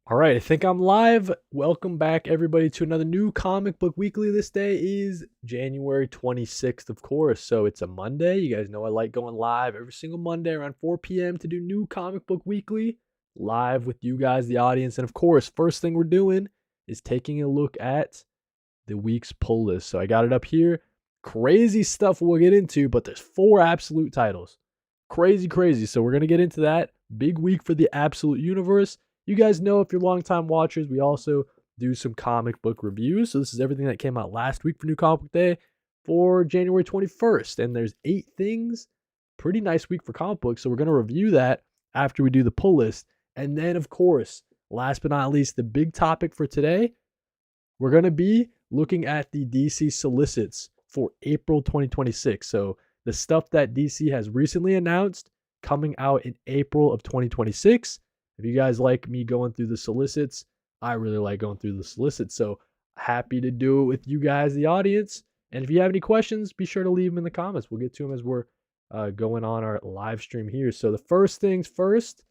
All right, I think I'm live. Welcome back, everybody, to another new Comic Book Weekly. This day is January 26th, of course. So it's a Monday. You guys know I like going live every single Monday around 4 p.m. to do new Comic Book Weekly live with you guys, the audience. And of course, first thing we're doing is taking a look at the week's pull list. So I got it up here. Crazy stuff we'll get into, but there's four absolute titles. Crazy, crazy. So we're going to get into that. Big week for the absolute universe. You guys know, if you're longtime watchers, we also do some comic book reviews. So this is everything that came out last week for New Comic Book Day for January 21st. And there's 8 things. Pretty nice week for comic books. So we're going to review that after we do the pull list. And then, of course, last but not least, the big topic for today, we're going to be looking at the DC solicits for April 2026. So the stuff that DC has recently announced coming out in April of 2026. If you guys like me going through the solicits, I really like going through the solicits. So happy to do it with you guys, the audience. And if you have any questions, be sure to leave them in the comments. We'll get to them as we're going on our live stream here. So the first things first,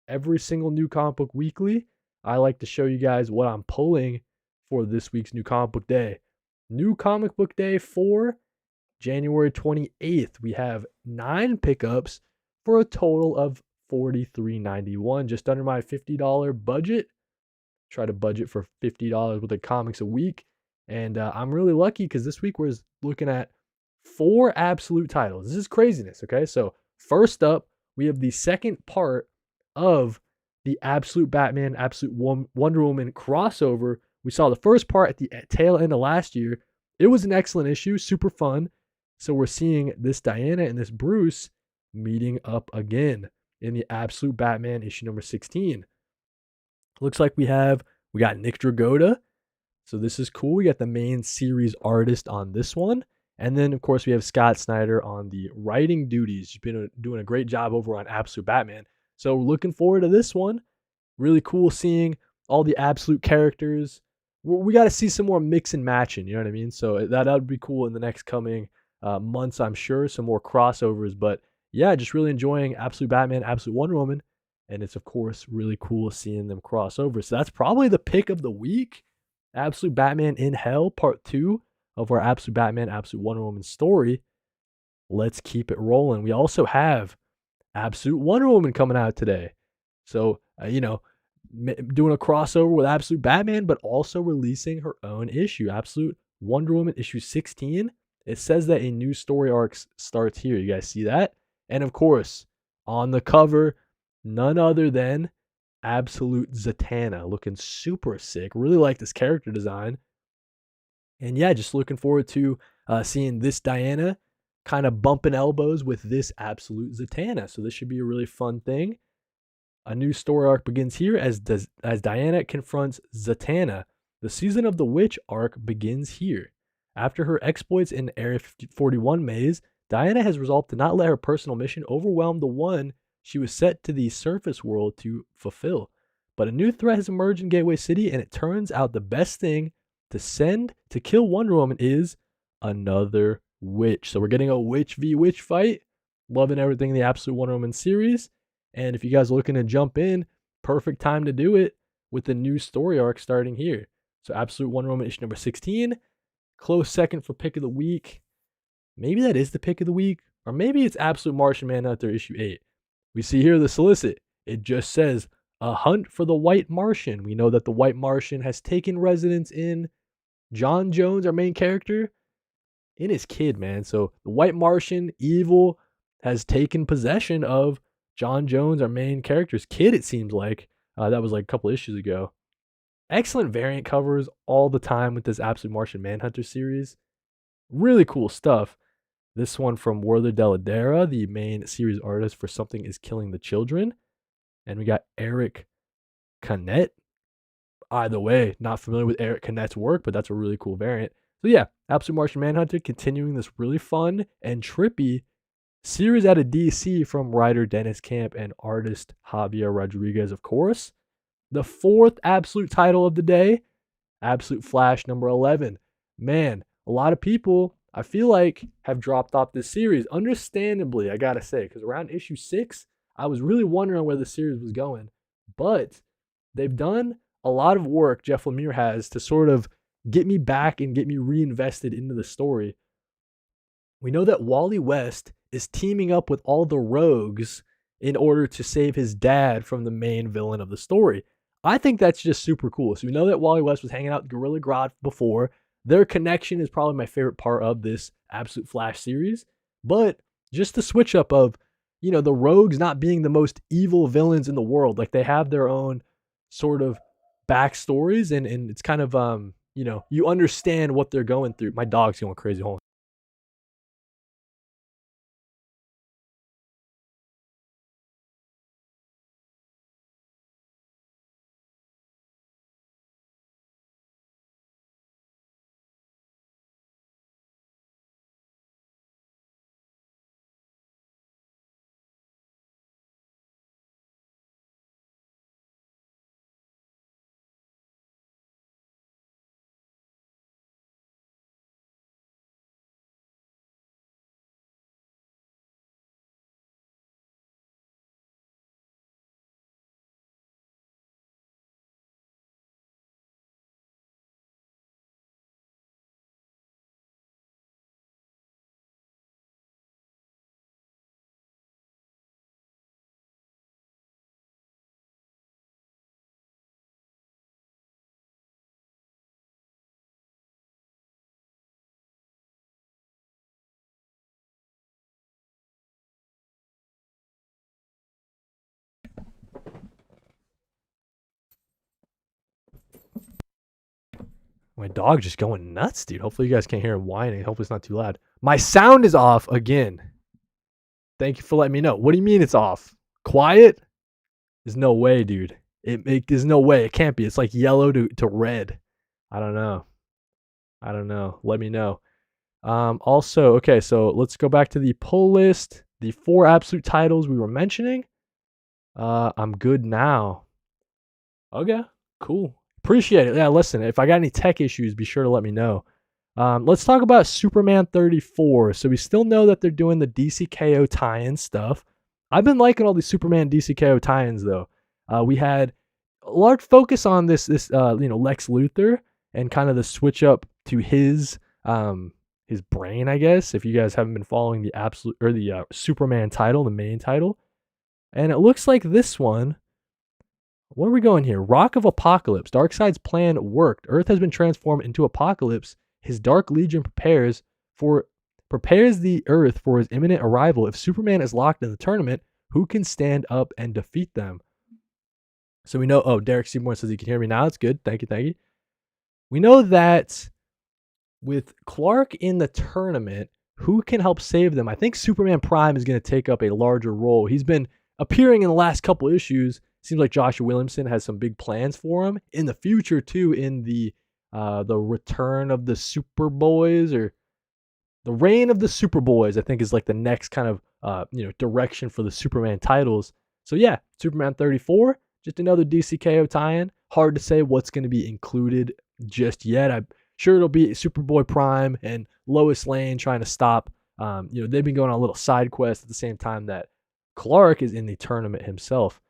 every single New Comic Book Weekly, I like to show you guys what I'm pulling for this week's New Comic Book Day. New Comic Book Day for January 28th. We have 9 pickups for a total of $43.91, just under my $50 budget. Try to budget for $50 worth of comics a week. And I'm really lucky because this week we're looking at 4 absolute titles. This is craziness, okay? So first up, we have the second part of the Absolute Batman, Absolute Wonder Woman crossover. We saw the first part at the tail end of last year. It was an excellent issue, super fun. So we're seeing this Diana and this Bruce meeting up again in the Absolute Batman issue number 16. Looks like we got Nick Dragotta. So this is cool. We got the main series artist on this one. And then, of course, we have Scott Snyder on the writing duties. He's been doing a great job over on Absolute Batman. So looking forward to this one. Really cool seeing all the Absolute characters. We got to see some more mix and matching, you know what I mean? So that would be cool in the next coming months, I'm sure. Some more crossovers. But yeah, just really enjoying Absolute Batman, Absolute Wonder Woman. And it's, of course, really cool seeing them cross over. So that's probably the pick of the week. Absolute Batman in Hell, part 2 of our Absolute Batman, Absolute Wonder Woman story. Let's keep it rolling. We also have Absolute Wonder Woman coming out today. So, doing a crossover with Absolute Batman, but also releasing her own issue, Absolute Wonder Woman issue 16. It says that a new story arc starts here. You guys see that? And of course, on the cover, none other than Absolute Zatanna, looking super sick. Really like this character design. And yeah, just looking forward to seeing this Diana kind of bumping elbows with this Absolute Zatanna. So this should be a really fun thing. A new story arc begins here as Diana confronts Zatanna. The Season of the Witch arc begins here. After her exploits in Area 41 maze, Diana has resolved to not let her personal mission overwhelm the one she was set to the surface world to fulfill. But a new threat has emerged in Gateway City, and it turns out the best thing to send to kill Wonder Woman is another witch. So we're getting a witch v witch fight. Loving everything in the Absolute Wonder Woman series. And if you guys are looking to jump in, perfect time to do it with the new story arc starting here. So Absolute Wonder Woman issue number 16. Close second for pick of the week. Maybe that is the pick of the week. Or maybe it's Absolute Martian Manhunter issue 8. We see here the solicit. It just says, a hunt for the White Martian. We know that the White Martian has taken residence in John Jones, our main character, in his kid, man. So the White Martian, evil, has taken possession of John Jones, our main character's kid, it seems like. That was like a couple issues ago. Excellent variant covers all the time with this Absolute Martian Manhunter series. Really cool stuff. This one from Werther Dell'Edera, the main series artist for Something is Killing the Children. And we got Eric Canet. Either way, not familiar with Eric Canet's work, but that's a really cool variant. So yeah, Absolute Martian Manhunter continuing this really fun and trippy series out of DC from writer Dennis Camp and artist Javier Rodriguez, of course. The fourth absolute title of the day, Absolute Flash number 11. Man, a lot of people, I feel like, have dropped off this series. Understandably, I gotta say, because around issue 6, I was really wondering where the series was going. But they've done a lot of work, Jeff Lemire has, to sort of get me back and get me reinvested into the story. We know that Wally West is teaming up with all the rogues in order to save his dad from the main villain of the story. I think that's just super cool. So we know that Wally West was hanging out with Gorilla Grodd before. Their connection is probably my favorite part of this Absolute Flash series. But just the switch up of, the rogues not being the most evil villains in the world. Like they have their own sort of backstories, and it's kind of you understand what they're going through. My dog's going crazy. Hold on. My dog just going nuts, dude. Hopefully you guys can't hear him whining. Hopefully it's not too loud. My sound is off again. Thank you for letting me know. What do you mean it's off? Quiet? There's no way, dude. There's no way. It can't be. It's like yellow to red. I don't know. Let me know. Also, okay, so let's go back to the pull list. The 4 absolute titles we were mentioning. I'm good now. Okay, cool. Appreciate it. Yeah, listen, if I got any tech issues, be sure to let me know. Let's talk about Superman 34. So we still know that they're doing the DCKO tie-in stuff. I've been liking all these Superman DCKO tie-ins though. We had a large focus on this Lex Luthor and kind of the switch up to his brain, I guess. If you guys haven't been following the Superman title, the main title, and it looks like this one. Where are we going here? Rock of Apocalypse. Darkseid's plan worked. Earth has been transformed into Apocalypse. His Dark Legion prepares the Earth for his imminent arrival. If Superman is locked in the tournament, who can stand up and defeat them? So we know. Oh, Derek Seymour says he can hear me now. It's good. Thank you. We know that with Clark in the tournament, who can help save them? I think Superman Prime is going to take up a larger role. He's been appearing in the last couple issues. Seems like Joshua Williamson has some big plans for him in the future too. In the return of the Superboys, or the reign of the Superboys, I think is like the next kind of direction for the Superman titles. So yeah, Superman 34, just another DCKO tie-in. Hard to say what's going to be included just yet. I'm sure it'll be Superboy Prime and Lois Lane trying to stop. They've been going on a little side quest at the same time that Clark is in the tournament himself.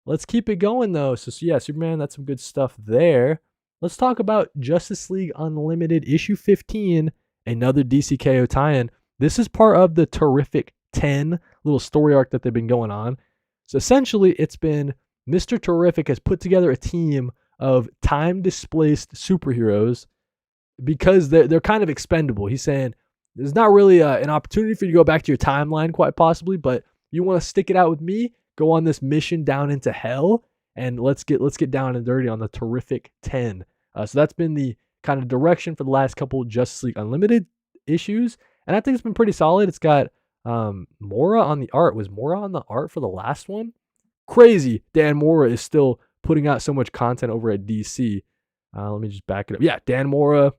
Let's keep it going though. So yeah, Superman, that's some good stuff there. Let's talk about Justice League Unlimited issue 15, another DCKO tie-in. This is part of the Terrific 10 little story arc that they've been going on. So essentially, it's been Mr. Terrific has put together a team of time-displaced superheroes because they're kind of expendable. He's saying there's not really an opportunity for you to go back to your timeline, quite possibly, but you want to stick it out with me, go on this mission down into hell, and let's get down and dirty on the Terrific 10. So that's been the kind of direction for the last couple of Justice League Unlimited issues, and I think it's been pretty solid. It's got Mora on the art. Was Mora on the art for the last one? Crazy. Dan Mora is still putting out so much content over at DC. Let me just back it up. Yeah, Dan Mora.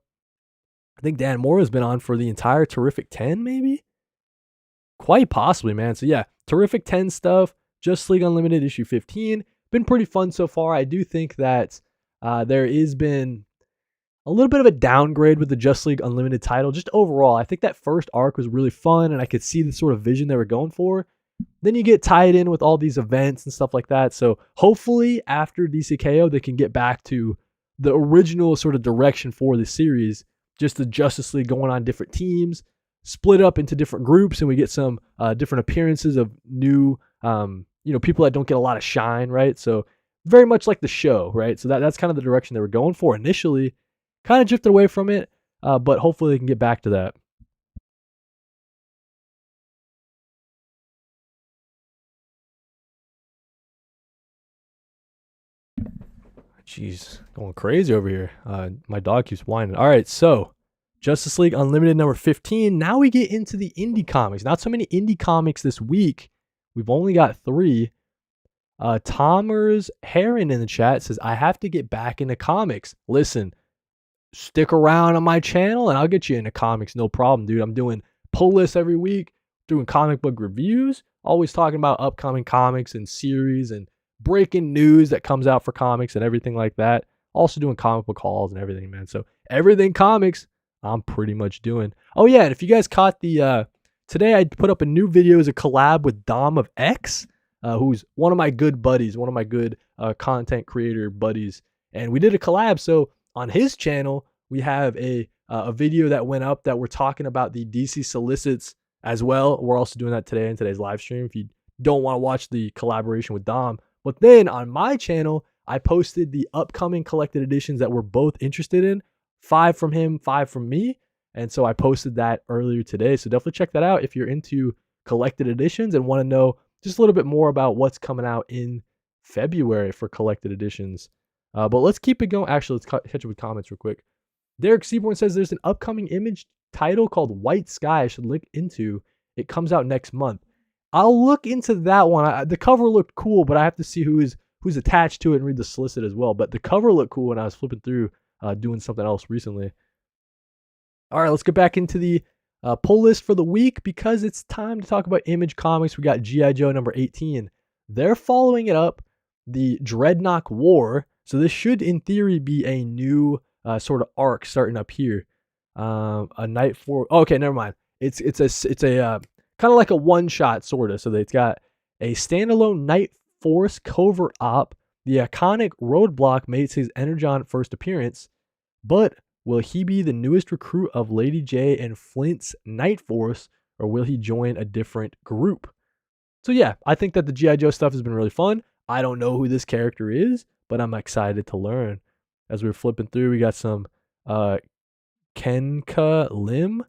I think Dan Mora has been on for the entire Terrific 10, maybe? Quite possibly, man. So yeah, Terrific 10 stuff. Justice League Unlimited issue 15. Been pretty fun so far. I do think that there has been a little bit of a downgrade with the Justice League Unlimited title. Just overall, I think that first arc was really fun, and I could see the sort of vision they were going for. then you get tied in with all these events and stuff like that. So hopefully after DCKO, they can get back to the original sort of direction for the series, just the Justice League going on different teams, split up into different groups, and we get some different appearances of new, people that don't get a lot of shine, right? So very much like the show, right? So that's kind of the direction they were going for initially. Kind of drifted away from it, but hopefully they can get back to that. Jeez, going crazy over here. My dog keeps whining. All right, so Justice League Unlimited number 15. Now we get into the indie comics. Not so many indie comics this week. We've only got 3. Tomers Heron in the chat says, I have to get back into comics. Listen, stick around on my channel and I'll get you into comics. No problem, dude. I'm doing pull lists every week, doing comic book reviews, always talking about upcoming comics and series and breaking news that comes out for comics and everything like that. Also doing comic book hauls and everything, man. So everything comics, I'm pretty much doing. Oh yeah, and if you guys caught the today I put up a new video as a collab with Dom of X, who's one of my good buddies, one of my good content creator buddies, and we did a collab. So on his channel, we have a video that went up that we're talking about the DC solicits as well. We're also doing that today in today's live stream if you don't want to watch the collaboration with Dom. But then on my channel, I posted the upcoming collected editions that we're both interested in. 5 from him, 5 from me. And so I posted that earlier today. So definitely check that out if you're into collected editions and want to know just a little bit more about what's coming out in February for collected editions. But let's keep it going. Actually, let's catch up with comments real quick. Derek Seaborn says there's an upcoming Image title called White Sky I should look into. It comes out next month. I'll look into that one. The cover looked cool, but I have to see who's attached to it and read the solicit as well. But the cover looked cool when I was flipping through doing something else recently. All right, let's get back into the pull list for the week because it's time to talk about Image Comics. We got G.I. Joe number 18. They're following it up, the Dreadnought War. So this should, in theory, be a new sort of arc starting up here. A Night for okay, never mind. It's a kind of like a one shot sort of. So it's got a standalone Night Force covert op. The iconic Roadblock makes his Energon first appearance, but will he be the newest recruit of Lady J and Flint's Night Force, or will he join a different group? So yeah, I think that the G.I. Joe stuff has been really fun. I don't know who this character is, but I'm excited to learn. As we're flipping through, we got some Kenka Lim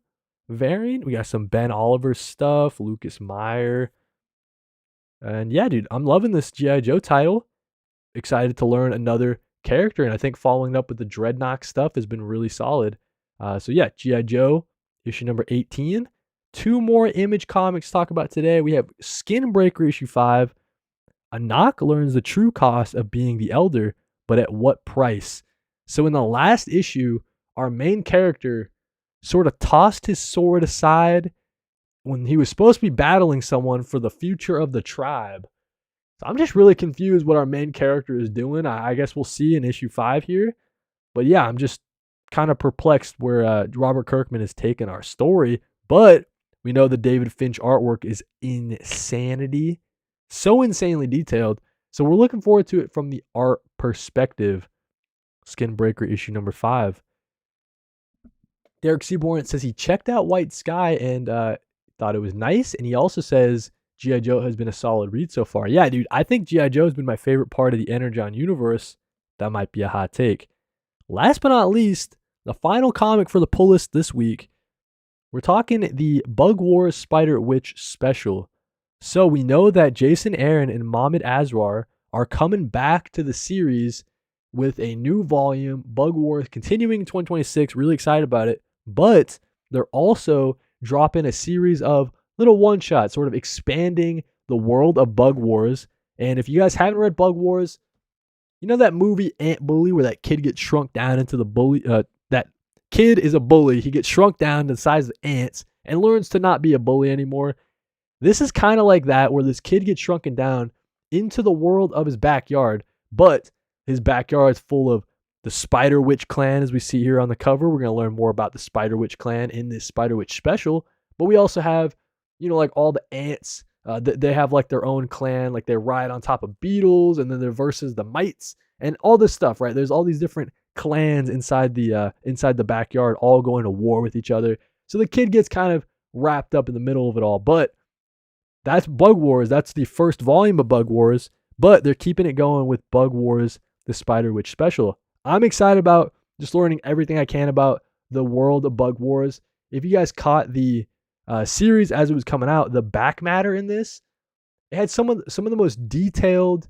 variant. We got some Ben Oliver stuff, Lucas Meyer. And yeah, dude, I'm loving this G.I. Joe title. Excited to learn another character, and I think following up with the Dreadnought stuff has been really solid. So yeah, G.I. Joe issue number 18. 2 more Image comics to talk about today. We have Skin Breaker issue 5. Anak learns the true cost of being the Elder, but at what price? So in the last issue, our main character sort of tossed his sword aside when he was supposed to be battling someone for the future of the tribe. So I'm just really confused what our main character is doing. I guess we'll see in issue 5 here. But yeah, I'm just kind of perplexed where Robert Kirkman has taken our story. But we know the David Finch artwork is insanity. So insanely detailed. So we're looking forward to it from the art perspective. Skin Breaker issue number 5. Derek Seaborn says he checked out White Sky and thought it was nice. And he also says G.I. Joe has been a solid read so far. Yeah, dude, I think G.I. Joe has been my favorite part of the Energon universe. That might be a hot take. Last but not least, the final comic for the pull list this week. We're talking the Bug Wars Spider Witch special. So we know that Jason Aaron and Mohamed Asrar are coming back to the series with a new volume, Bug Wars, continuing in 2026. Really excited about it. But they're also dropping a series of little one-shots, sort of expanding the world of Bug Wars. And if you guys haven't read Bug Wars, you know that movie Ant Bully where that kid gets shrunk down into the bully? That kid is a bully. He gets shrunk down to the size of ants and learns to not be a bully anymore. This is kind of like that, where this kid gets shrunken down into the world of his backyard, but his backyard is full of the Spider Witch clan, as we see here on the cover. We're going to learn more about the Spider Witch clan in this Spider Witch special, but we also have, like all the ants They have like their own clan, like they ride on top of beetles, and then they're versus the mites and all this stuff, right? There's all these different clans inside the backyard, all going to war with each other. So the kid gets kind of wrapped up in the middle of it all. But that's Bug Wars. That's the first volume of Bug Wars, but they're keeping it going with Bug Wars, the Spider Witch special. I'm excited about just learning everything I can about the world of Bug Wars. If you guys caught the series as it was coming out, the back matter in this, it had some of the most detailed,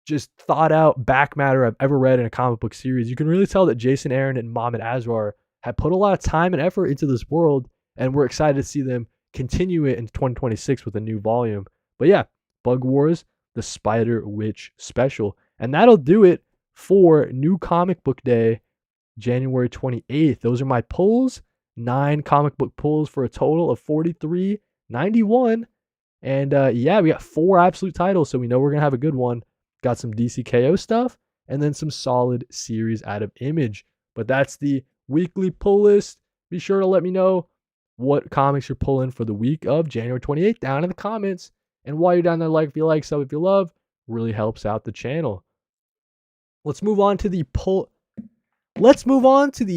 just thought out back matter I've ever read in a comic book series. You can really tell that Jason Aaron and Mohamed Asrar have put a lot of time and effort into this world, and we're excited to see them continue it in 2026 with a new volume. But yeah, Bug Wars, the Spider Witch special. And that'll do it for New Comic Book Day, January 28th. Those are my pulls. 9 comic book pulls for a total of 43.91. And yeah, we got 4 absolute titles, so we know we're going to have a good one. Got some DCKO stuff, and then some solid series out of Image. But that's the weekly pull list. Be sure to let me know what comics you're pulling for the week of January 28th down in the comments. And while you're down there, like if you like, sub if you love, really helps out the channel. Let's move on to the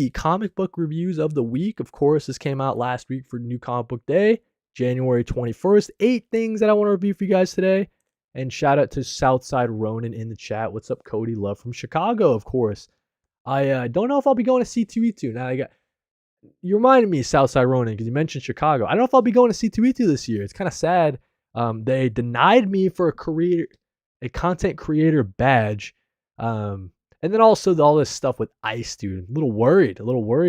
comic book reviews of the week. Of course, this came out last week for New Comic Book Day, January 21st. 8 things that I want to review for you guys today. And shout out to Southside Ronin in the chat. What's up, Cody? Love from Chicago, of course. I don't know if I'll be going to C2E2. Now, you reminded me, Southside Ronin, because you mentioned Chicago. I don't know if I'll be going to C2E2 this year. It's kind of sad. They denied me for a content creator badge. And then also all this stuff with ICE, dude. A little worried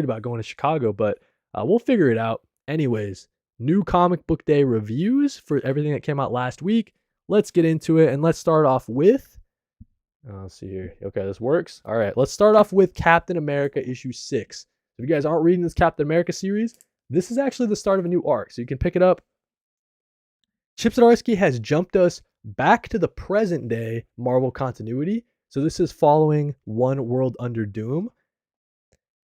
about going to Chicago, but we'll figure it out. Anyways, New Comic Book Day reviews for everything that came out last week. Let's get into it, and let's start off with, let's see here. Okay, this works. All right, let's start off with Captain America issue 6. If you guys aren't reading this Captain America series, this is actually the start of a new arc, so you can pick it up. Chip Zdarsky has jumped us back to the present day Marvel continuity. So this is following One World Under Doom.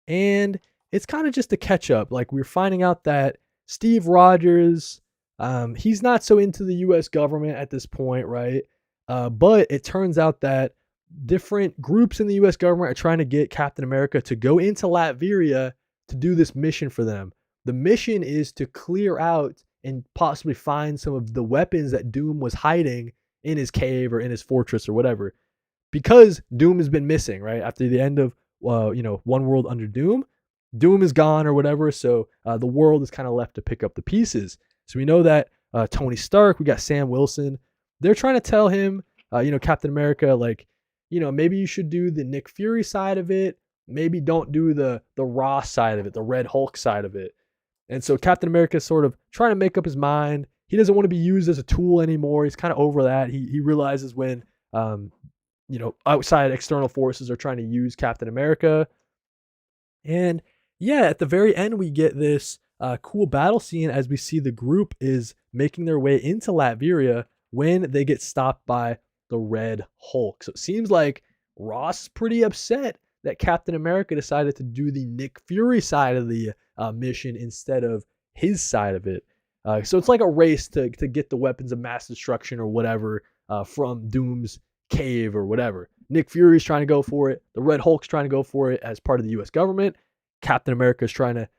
And it's kind of just a catch up. Like, we're finding out that Steve Rogers, he's not so into the US government at this point, right? But it turns out that different groups in the US government are trying to get Captain America to go into Latveria to do this mission for them. The mission is to clear out and possibly find some of the weapons that Doom was hiding in his cave or in his fortress or whatever. Because Doom has been missing, right? After the end of, One World Under Doom, Doom is gone or whatever. So the world is kind of left to pick up the pieces. So we know that Tony Stark, we got Sam Wilson. They're trying to tell him, Captain America, like, maybe you should do the Nick Fury side of it. Maybe don't do the Ross side of it, the Red Hulk side of it. And so Captain America is sort of trying to make up his mind. He doesn't want to be used as a tool anymore. He's kind of over that. He realizes when, outside external forces are trying to use Captain America. And yeah, at the very end, we get this cool battle scene as we see the group is making their way into Latveria when they get stopped by the Red Hulk. So it seems like Ross is pretty upset that Captain America decided to do the Nick Fury side of the mission instead of his side of it. So it's like a race to get the weapons of mass destruction or whatever from Doom's cave or whatever. Nick Fury's trying to go for it. The Red Hulk's trying to go for it as part of the US government. Captain America's trying to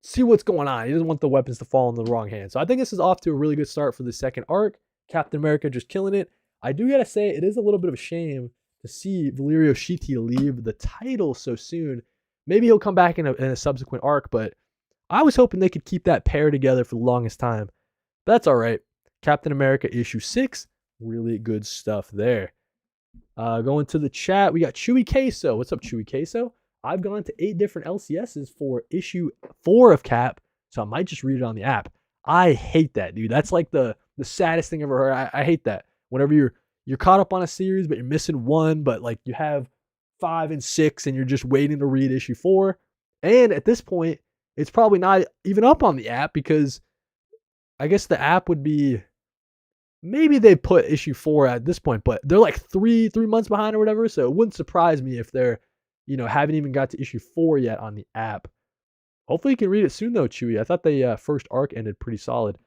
see what's going on. He doesn't want the weapons to fall in the wrong hands. So I think this is off to a really good start for the second arc. Captain America just killing it. I do gotta say, it is a little bit of a shame to see Valerio Schiti leave the title so soon. Maybe he'll come back in a subsequent arc, but I was hoping they could keep that pair together for the longest time. But that's all right. Captain America issue 6, really good stuff there. Going to the chat, we got Chewy Queso. What's up, Chewy Queso? I've gone to 8 different LCSs for issue 4 of Cap, so I might just read it on the app. I hate that, dude. That's like the saddest thing I've ever heard. I hate that. Whenever you're caught up on a series, but you're missing one, but like you have 5 and 6, and you're just waiting to read issue 4. And at this point, it's probably not even up on the app because I guess the app would be, maybe they put issue 4 at this point, but they're like three months behind or whatever. So it wouldn't surprise me if they're, haven't even got to issue 4 yet on the app. Hopefully you can read it soon though, Chewy. I thought the first arc ended pretty solid.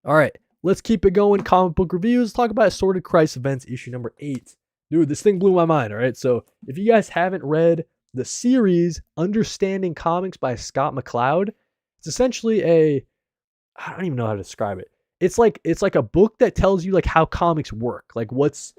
All right, let's keep it going. Comic book reviews. Let's talk about Assorted Christ Events issue number 8. Dude, this thing blew my mind. All right, so if you guys haven't read the series Understanding Comics by Scott McCloud, it's essentially a, I don't even know how to describe it. It's like a book that tells you like how comics work, like what's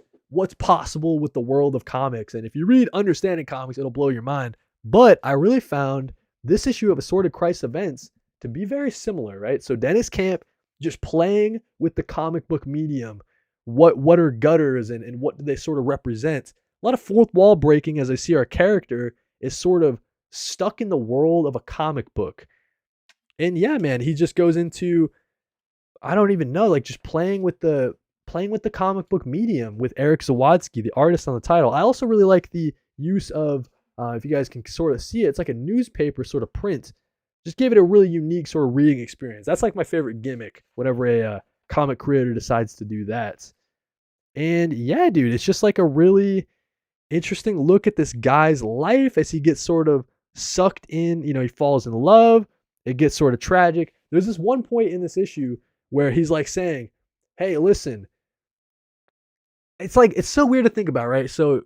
possible with the world of comics. And if you read Understanding Comics, it'll blow your mind. But I really found this issue of Assorted Christ Events to be very similar, right? So Dennis Camp just playing with the comic book medium. What are gutters and what do they sort of represent? A lot of fourth wall breaking as I see our character is sort of stuck in the world of a comic book. And yeah, man, he just goes into, I don't even know, like just playing with the comic book medium with Eric Zawadzki, the artist on the title. I also really like the use of, if you guys can sort of see it, it's like a newspaper sort of print. Just gave it a really unique sort of reading experience. That's like my favorite gimmick whenever a comic creator decides to do that. And yeah, dude, it's just like a really interesting look at this guy's life as he gets sort of sucked in. He falls in love. It gets sort of tragic. There's this one point in this issue where he's like saying, hey, listen, it's like, it's so weird to think about, right? So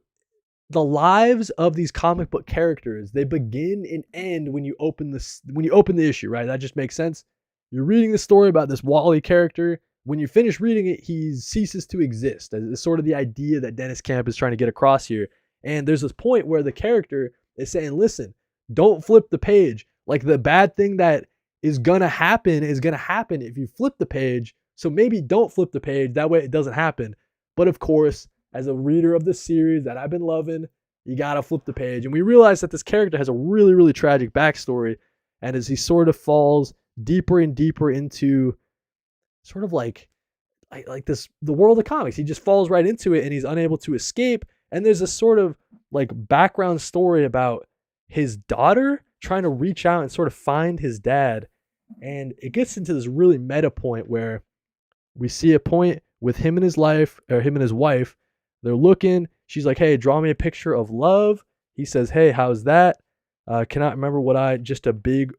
the lives of these comic book characters, they begin and end when you open the issue, right? That just makes sense. You're reading the story about this Wally character. When you finish reading it, he ceases to exist. It's sort of the idea that Dennis Camp is trying to get across here. And there's this point where the character is saying, listen, don't flip the page. Like the bad thing that is going to happen if you flip the page. So maybe don't flip the page. That way it doesn't happen. But of course, as a reader of this series that I've been loving, you got to flip the page. And we realize that this character has a really, really tragic backstory. And as he sort of falls deeper and deeper into sort of like this, the world of comics, he just falls right into it and he's unable to escape. And there's a sort of like background story about his daughter trying to reach out and sort of find his dad. And it gets into this really meta point where we see a point with him and his wife. They're looking. She's like, hey, draw me a picture of love. He says, hey, how's that? Cannot remember just a big.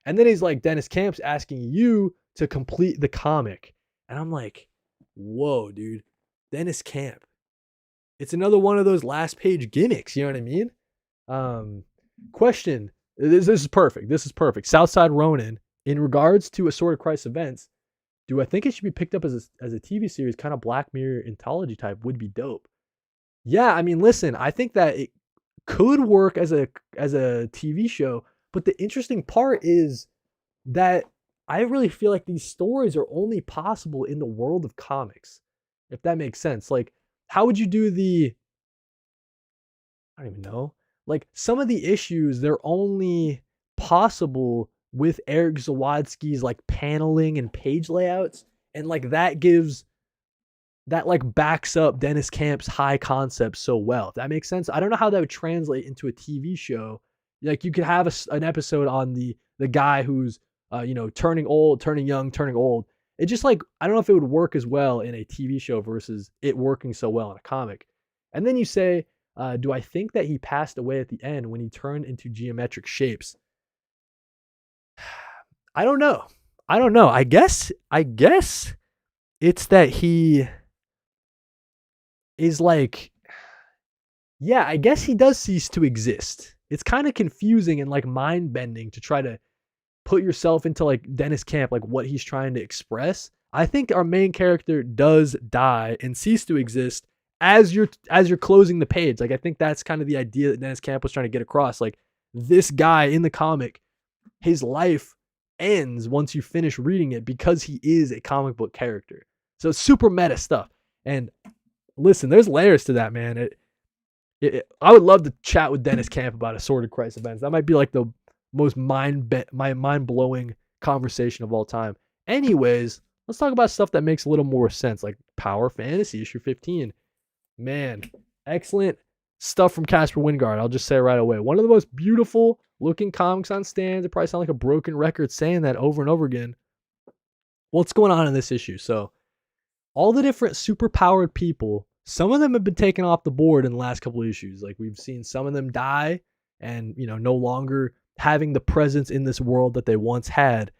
And then he's like, Dennis Camp's asking you to complete the comic. And I'm like, whoa, dude. Dennis Camp. It's another one of those last page gimmicks. You know what I mean? Question. This is perfect. This is perfect. Southside Ronin, in regards to Assorted Christ Events, do I think it should be picked up as a TV series, kind of Black Mirror anthology type? Would be dope. Yeah, I mean, listen, I think that it could work as a TV show, but the interesting part is that I really feel like these stories are only possible in the world of comics, if that makes sense. Like, how would you do I don't even know. Like, some of the issues, they're only possible with Eric Zawadzki's like paneling and page layouts. And like that like backs up Dennis Camp's high concepts so well. If that makes sense. I don't know how that would translate into a TV show. Like you could have an episode on the guy who's turning old, turning young, turning old. It just like, I don't know if it would work as well in a TV show versus it working so well in a comic. And then you say, do I think that he passed away at the end when he turned into geometric shapes? I don't know. I guess it's that he is like, yeah, I guess he does cease to exist. It's kind of confusing and like mind bending to try to put yourself into like Dennis Camp, like what he's trying to express. I think our main character does die and cease to exist as you're closing the page. Like I think that's kind of the idea that Dennis Camp was trying to get across. Like this guy in the comic, his life ends once you finish reading it because he is a comic book character. So it's super meta stuff. And listen, there's layers to that, man. I would love to chat with Dennis Camp about Assorted Christ Events. That might be like the most mind-blowing conversation of all time. Anyways, let's talk about stuff that makes a little more sense, like Power Fantasy issue 15. Man, excellent stuff from Casper Wingard. I'll just say right away. One of the most beautiful looking comics on stands. It probably sounds like a broken record saying that over and over again. What's going on in this issue? So all the different super-powered people, some of them have been taken off the board in the last couple of issues. Like we've seen some of them die and, no longer having the presence in this world that they once had.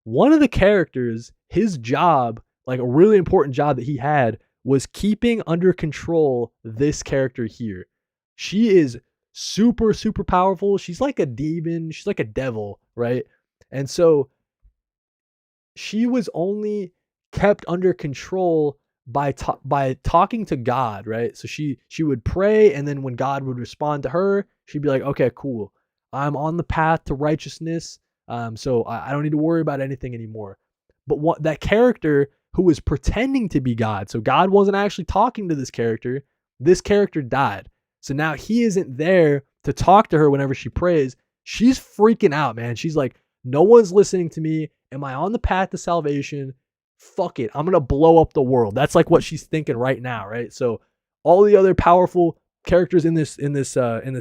One of the characters, his job, like a really important job that he had, was keeping under control this character here. She is super, super powerful. She's like a demon. She's like a devil, right? And so she was only kept under control by talking to God, right? So she would pray, and then when God would respond to her, she'd be like, "Okay, cool. I'm on the path to righteousness. So I don't need to worry about anything anymore." But what that character who was pretending to be God, so God wasn't actually talking to this character. This character died. So now he isn't there to talk to her whenever she prays. She's freaking out, man. She's like, no one's listening to me. Am I on the path to salvation? Fuck it. I'm going to blow up the world. That's like what she's thinking right now, right? So all the other powerful characters in this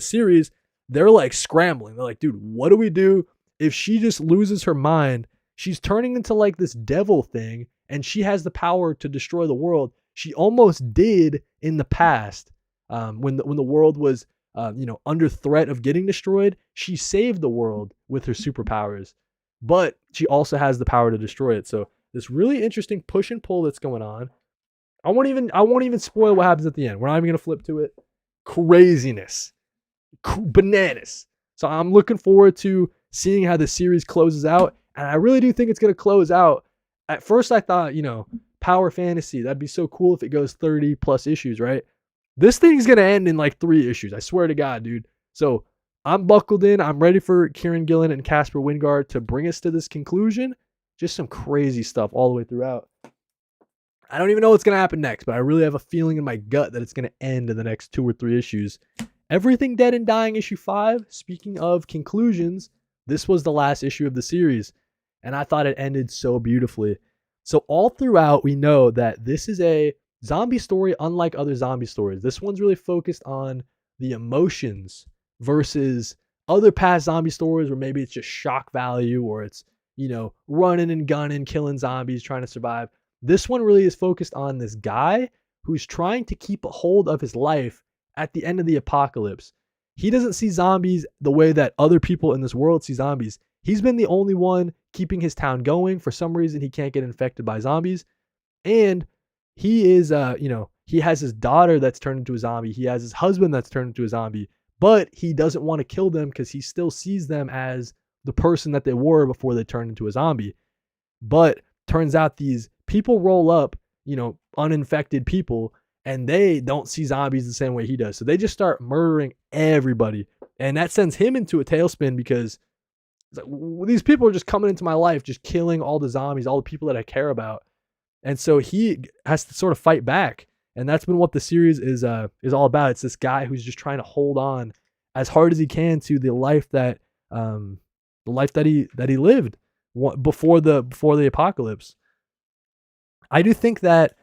series, they're like scrambling. They're like, dude, what do we do if she just loses her mind? She's turning into like this devil thing, and she has the power to destroy the world. She almost did in the past, when the world was under threat of getting destroyed. She saved the world with her superpowers, but she also has the power to destroy it. So this really interesting push and pull that's going on. I won't even spoil what happens at the end. We're not even gonna flip to it. Craziness, bananas. So I'm looking forward to seeing how the series closes out, and I really do think it's gonna close out. At first, I thought, power fantasy, that'd be so cool if it goes 30 plus issues, right? This thing's gonna end in like 3 issues. I swear to God, dude. So I'm buckled in. I'm ready for Kieran Gillen and Casper Wingard to bring us to this conclusion. Just some crazy stuff all the way throughout. I don't even know what's going to happen next, but I really have a feeling in my gut that it's going to end in the next 2 or 3 issues. Everything Dead and Dying issue 5. Speaking of conclusions, this was the last issue of the series, and I thought it ended so beautifully. So all throughout, we know that this is a zombie story unlike other zombie stories. This one's really focused on the emotions versus other past zombie stories where maybe it's just shock value, or it's, running and gunning, killing zombies, trying to survive. This one really is focused on this guy who's trying to keep a hold of his life at the end of the apocalypse. He doesn't see zombies the way that other people in this world see zombies. He's been the only one keeping his town going. For some reason, he can't get infected by zombies. And he is, he has his daughter that's turned into a zombie. He has his husband that's turned into a zombie. But he doesn't want to kill them because he still sees them as the person that they were before they turned into a zombie. But turns out these people roll up, uninfected people, and they don't see zombies the same way he does. So they just start murdering everybody. And that sends him into a tailspin because it's like, these people are just coming into my life, just killing all the zombies, all the people that I care about. And so he has to sort of fight back. And that's been what the series is all about. It's this guy who's just trying to hold on as hard as he can to the life that he lived before the apocalypse. I do think that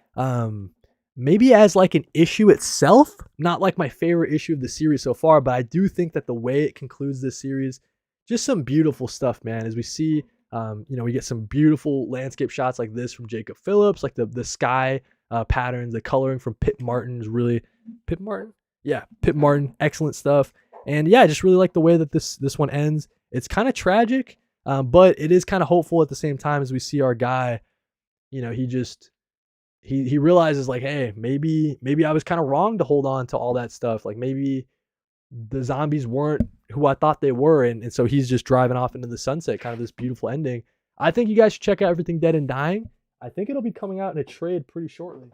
maybe as like an issue itself, not like my favorite issue of the series so far, but I do think that the way it concludes this series, just some beautiful stuff, man. As we see, we get some beautiful landscape shots like this from Jacob Phillips, like the sky patterns, the coloring from Pip Martin is really Pip Martin. Yeah, Pip Martin, excellent stuff. And yeah, I just really like the way that this one ends. It's kind of tragic, but it is kind of hopeful at the same time as we see our guy. He realizes like, hey, maybe I was kind of wrong to hold on to all that stuff. Like maybe the zombies weren't who I thought they were, and so he's just driving off into the sunset. Kind of this beautiful ending. I think you guys should check out Everything Dead and Dying. I think it'll be coming out in a trade pretty shortly.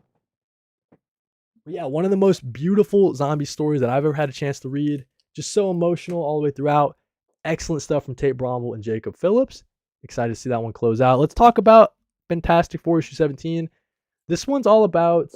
But yeah, one of the most beautiful zombie stories that I've ever had a chance to read. Just so emotional all the way throughout. Excellent stuff from Tate Bromwell and Jacob Phillips. Excited to see that one close out. Let's talk about Fantastic Four issue 17. This one's all about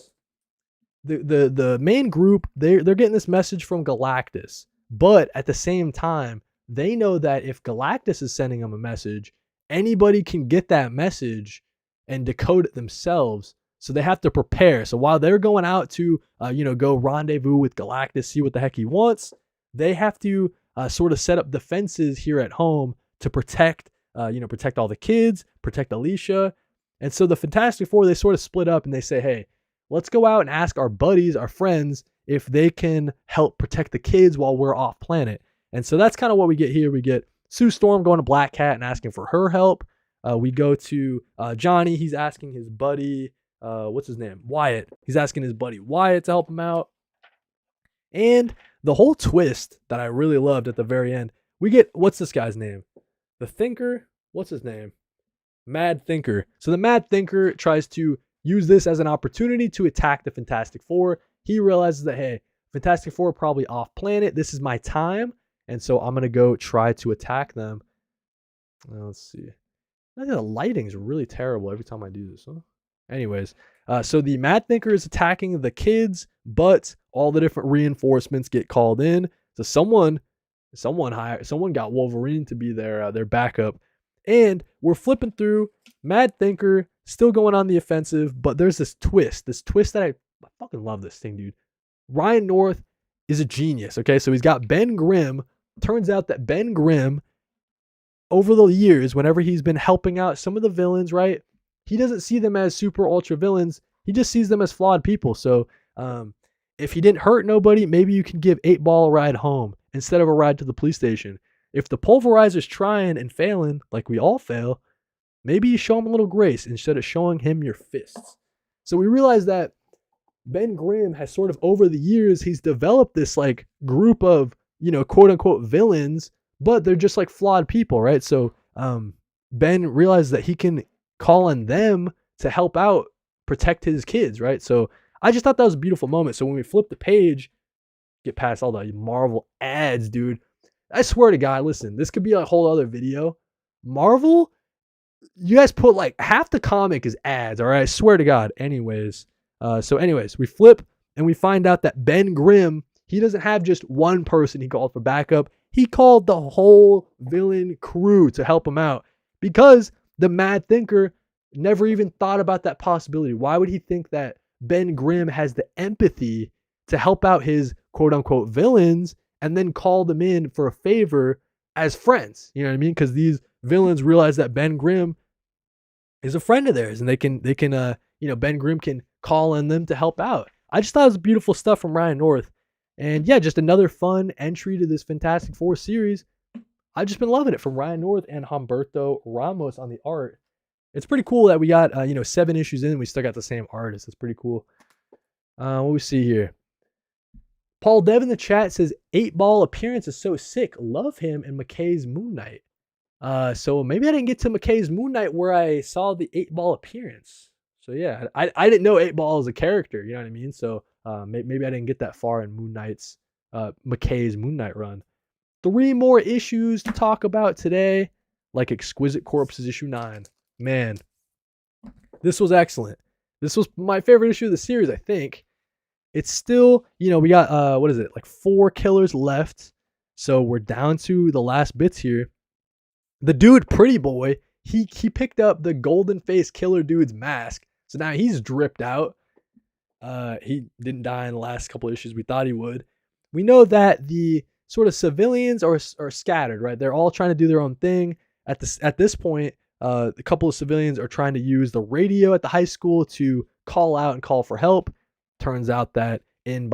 the main group. They're getting this message from Galactus, but at the same time, they know that if Galactus is sending them a message, anybody can get that message and decode it themselves. So they have to prepare. So while they're going out to go rendezvous with Galactus, see what the heck he wants, they have to sort of set up defenses here at home to protect all the kids, protect Alicia. And so the Fantastic Four, they sort of split up and they say, hey, let's go out and ask our buddies, our friends, if they can help protect the kids while we're off planet. And so that's kind of what we get here. We get Sue Storm going to Black Cat and asking for her help. We go to Johnny. He's asking his buddy, what's his name? Wyatt. He's asking his buddy Wyatt to help him out. And the whole twist that I really loved at the very end, we get, what's this guy's name? The Thinker? What's his name? Mad Thinker. So the Mad Thinker tries to use this as an opportunity to attack the Fantastic Four. He realizes that, hey, Fantastic Four are probably off planet. This is my time. And so I'm going to go try to attack them. Let's see. I think the lighting is really terrible every time I do this. Huh? Anyways, so the Mad Thinker is attacking the kids, but all the different reinforcements get called in. So someone got Wolverine to be their backup. And we're flipping through. Mad Thinker still going on the offensive, but there's this twist that I fucking love this thing, dude. Ryan North is a genius, okay? So he's got Ben Grimm. Turns out that Ben Grimm, over the years, whenever he's been helping out some of the villains, right? He doesn't see them as super ultra villains. He just sees them as flawed people. So if he didn't hurt nobody, maybe you can give 8-Ball a ride home instead of a ride to the police station. If the pulverizer's trying and failing, like we all fail, maybe you show him a little grace instead of showing him your fists. So we realize that Ben Grimm has sort of, over the years, he's developed this like group of, quote unquote villains, but they're just like flawed people, right? So Ben realizes that he can call on them to help out, protect his kids, right? So I just thought that was a beautiful moment. So when we flip the page, get past all the Marvel ads, dude, I swear to God, listen, this could be a whole other video. Marvel, you guys put like half the comic is ads, all right? I swear to God. Anyways, we flip and we find out that Ben Grimm, he doesn't have just one person he called for backup. He called the whole villain crew to help him out because the Mad Thinker never even thought about that possibility. Why would he think that Ben Grimm has the empathy to help out his quote unquote villains and then call them in for a favor as friends? You know what I mean? Because these villains realize that Ben Grimm is a friend of theirs and they can Ben Grimm can call on them to help out. I just thought it was beautiful stuff from Ryan North. And yeah, just another fun entry to this Fantastic Four series. I've just been loving it from Ryan North and Humberto Ramos on the art. It's pretty cool that we got 7 issues in and we still got the same artist. It's pretty cool. What we see here. Paul Dev in the chat says 8-Ball appearance is so sick. Love him in McKay's Moon Knight. So maybe I didn't get to McKay's Moon Knight where I saw the 8-Ball appearance. So yeah, I didn't know 8-Ball as a character. You know what I mean? So maybe I didn't get that far in Moon Knight's McKay's Moon Knight run. 3 more issues to talk about today, like Exquisite Corpses issue 9. Man, this was excellent. This was my favorite issue of the series, I think. It's still, we got, like 4 killers left. So we're down to the last bits here. The dude, Pretty Boy, he picked up the golden face killer dude's mask. So now he's dripped out. He didn't die in the last couple of issues we thought he would. We know that the sort of civilians are scattered, right? They're all trying to do their own thing. At this point, a couple of civilians are trying to use the radio at the high school to call out and call for help. Turns out that in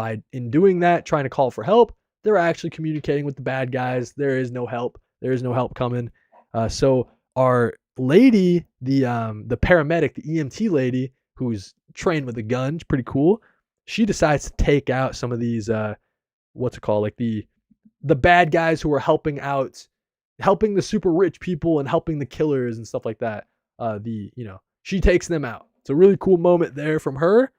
doing that, trying to call for help, they're actually communicating with the bad guys. There is no help. There is no help coming. So our lady, the paramedic, the EMT lady, who's trained with a gun, it's pretty cool. She decides to take out some of these, like the bad guys who are helping the super rich people and helping the killers and stuff like that. She takes them out. It's a really cool moment there from her.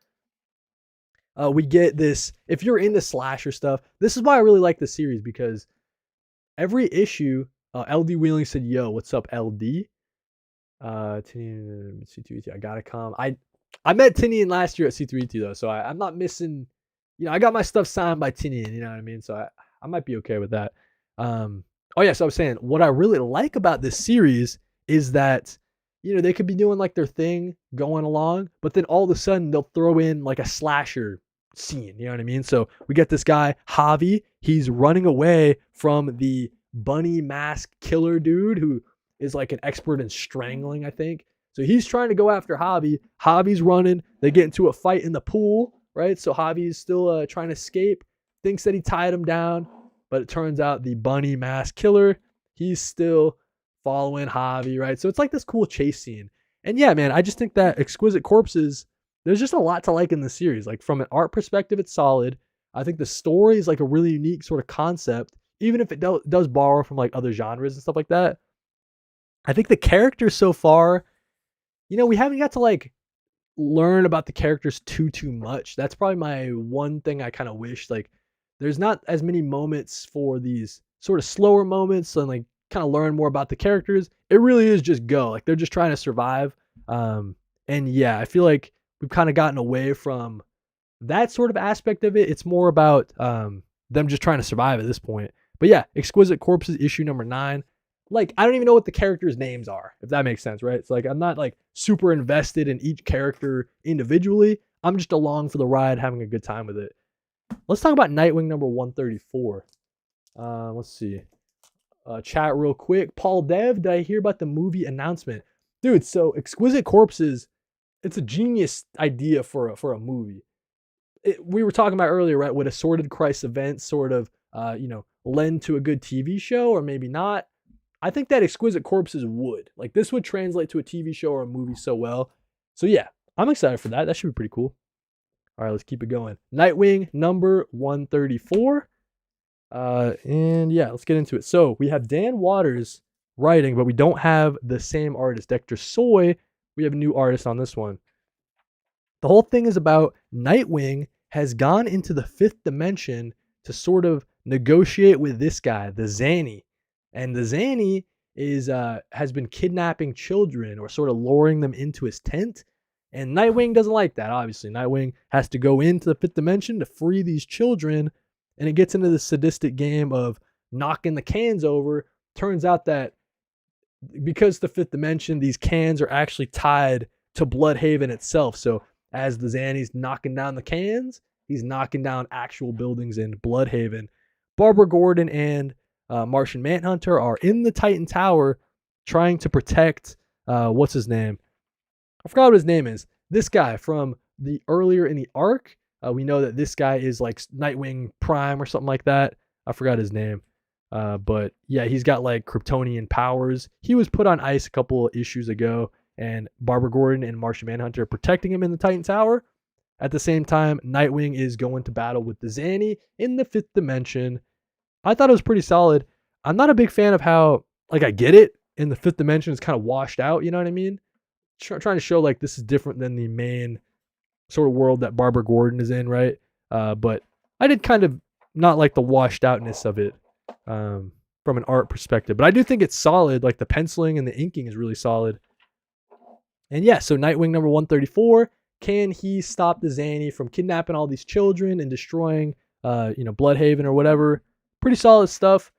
We get this, if you're into slasher stuff, this is why I really like this series, because every issue, LD Wheeling said, yo, what's up, LD? C2ET, I gotta come. I met Tinian last year at C2ET though, so I'm not missing, I got my stuff signed by Tinian, you know what I mean? So I might be okay with that. So I was saying, what I really like about this series is that, they could be doing like their thing going along, but then all of a sudden they'll throw in like a slasher scene, you know what I mean? So we get this guy, Javi, he's running away from the bunny mask killer dude who is like an expert in strangling, I think. So he's trying to go after Javi. Javi's running. They get into a fight in the pool, right? So Javi's still trying to escape, thinks that he tied him down, but it turns out the bunny mask killer, he's still following Javi, right? So it's like this cool chase scene. And yeah, man, I just think that Exquisite Corpses, there's just a lot to like in the series. Like from an art perspective, it's solid. I think the story is like a really unique sort of concept, even if it does borrow from like other genres and stuff like that. I think the characters so far, we haven't got to like learn about the characters too much. That's probably my one thing I kind of wish. Like, there's not as many moments for these sort of slower moments and like kind of learn more about the characters. It really is just go. Like they're just trying to survive. And yeah, I feel like we've kind of gotten away from that sort of aspect of it. It's more about them just trying to survive at this point. But yeah, Exquisite Corpses issue number 9. Like, I don't even know what the characters' names are, if that makes sense, right? It's like I'm not like super invested in each character individually. I'm just along for the ride, having a good time with it. Let's talk about Nightwing number 134. Let's see. Chat real quick. Paul Dev, did I hear about the movie announcement? Dude, so Exquisite Corpses, it's a genius idea for a movie. We were talking about earlier, right? Would Assorted Christ event sort of, lend to a good TV show or maybe not? I think that Exquisite Corpses would. Like, this would translate to a TV show or a movie so well. So yeah, I'm excited for that. That should be pretty cool. All right, let's keep it going. Nightwing number 134. And yeah, let's get into it. So we have Dan Waters writing, but we don't have the same artist, Dexter Soy. We have a new artist on this one. The whole thing is about Nightwing has gone into the 5th dimension to sort of negotiate with this guy, the Zanny. And the Zanny has been kidnapping children or sort of luring them into his tent. And Nightwing doesn't like that, obviously. Nightwing has to go into the 5th dimension to free these children. And it gets into this sadistic game of knocking the cans over. Turns out that because the 5th dimension, these cans are actually tied to Bloodhaven itself. So as the Zanny's knocking down the cans, he's knocking down actual buildings in Bloodhaven. Barbara Gordon and Martian Manhunter are in the Titan Tower trying to protect, what's his name? I forgot what his name is. This guy from the earlier in the arc. We know that this guy is like Nightwing Prime or something like that. I forgot his name. But yeah, he's got like Kryptonian powers. He was put on ice a couple of issues ago, and Barbara Gordon and Martian Manhunter are protecting him in the Titan Tower. At the same time, Nightwing is going to battle with the Zanny in the 5th dimension. I thought it was pretty solid. I'm not a big fan of how, like, I get it, in the 5th dimension it's kind of washed out, you know what I mean? Trying to show like this is different than the main sort of world that Barbara Gordon is in, right? But I did kind of not like the washed outness of it from an art perspective. But I do think it's solid. Like the penciling and the inking is really solid. And yeah, so Nightwing number 134. Can he stop the Zanny from kidnapping all these children and destroying, Bloodhaven or whatever? Pretty solid stuff.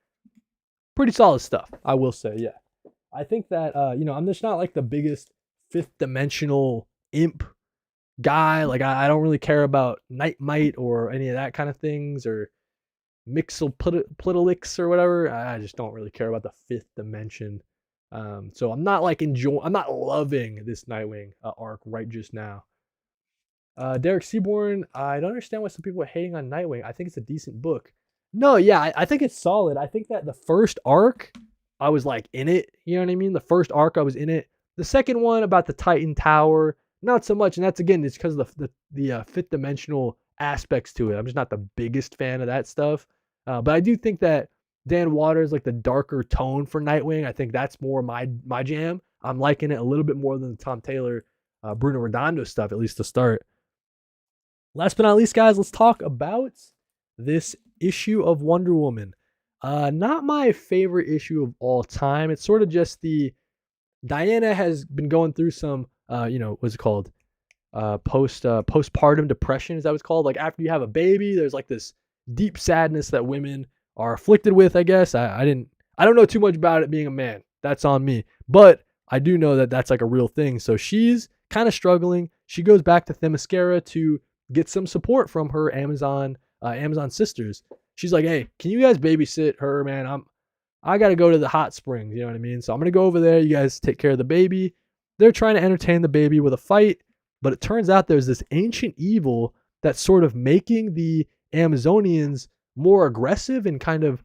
Pretty solid stuff, I will say, yeah. I think that, I'm just not like the biggest 5th dimensional imp guy. Like, I don't really care about Night Might or any of that kind of things, or Mixoplitolix or whatever. I just don't really care about the 5th dimension. So I'm not like I'm not loving this Nightwing arc right just now. Derek Seaborn, I don't understand why some people are hating on Nightwing. I think it's a decent book. No, yeah, I think it's solid. I think that the first arc, I was like in it. You know what I mean? The first arc, I was in it. The second one about the Titan Tower, not so much. And that's, again, it's because of the 5th dimensional aspects to it. I'm just not the biggest fan of that stuff. But I do think that Dan Waters, like the darker tone for Nightwing, I think that's more my jam. I'm liking it a little bit more than the Tom Taylor, Bruno Redondo stuff, at least to start. Last but not least, guys, let's talk about this issue of Wonder Woman. Not my favorite issue of all time. It's sort of just Diana has been going through some, what's it called? Postpartum depression, is that what it's called? Like after you have a baby, there's like this deep sadness that women are afflicted with, I guess. I don't know too much about it being a man. That's on me. But I do know that that's like a real thing. So she's kind of struggling. She goes back to Themyscira to get some support from her Amazon sisters. She's like, hey, can you guys babysit her, man? I got to go to the hot springs. You know what I mean? So I'm going to go over there. You guys take care of the baby. They're trying to entertain the baby with a fight. But it turns out there's this ancient evil that's sort of making the Amazonians more aggressive and kind of,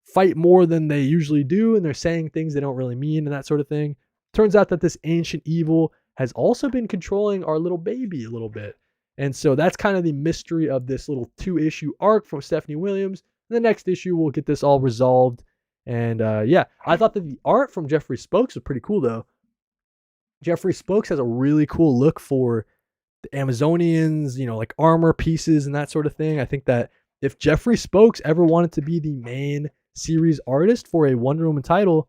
fight more than they usually do, and they're saying things they don't really mean and that sort of thing. Turns out that this ancient evil has also been controlling our little baby a little bit. And so that's kind of the mystery of this little 2-issue arc from Stephanie Williams. In the next issue, we'll get this all resolved. And yeah, I thought that the art from Jeffrey Spokes was pretty cool, though. Jeffrey Spokes has a really cool look for the Amazonians, like armor pieces and that sort of thing. I think that if Jeffrey Spokes ever wanted to be the main series artist for a Wonder Woman title,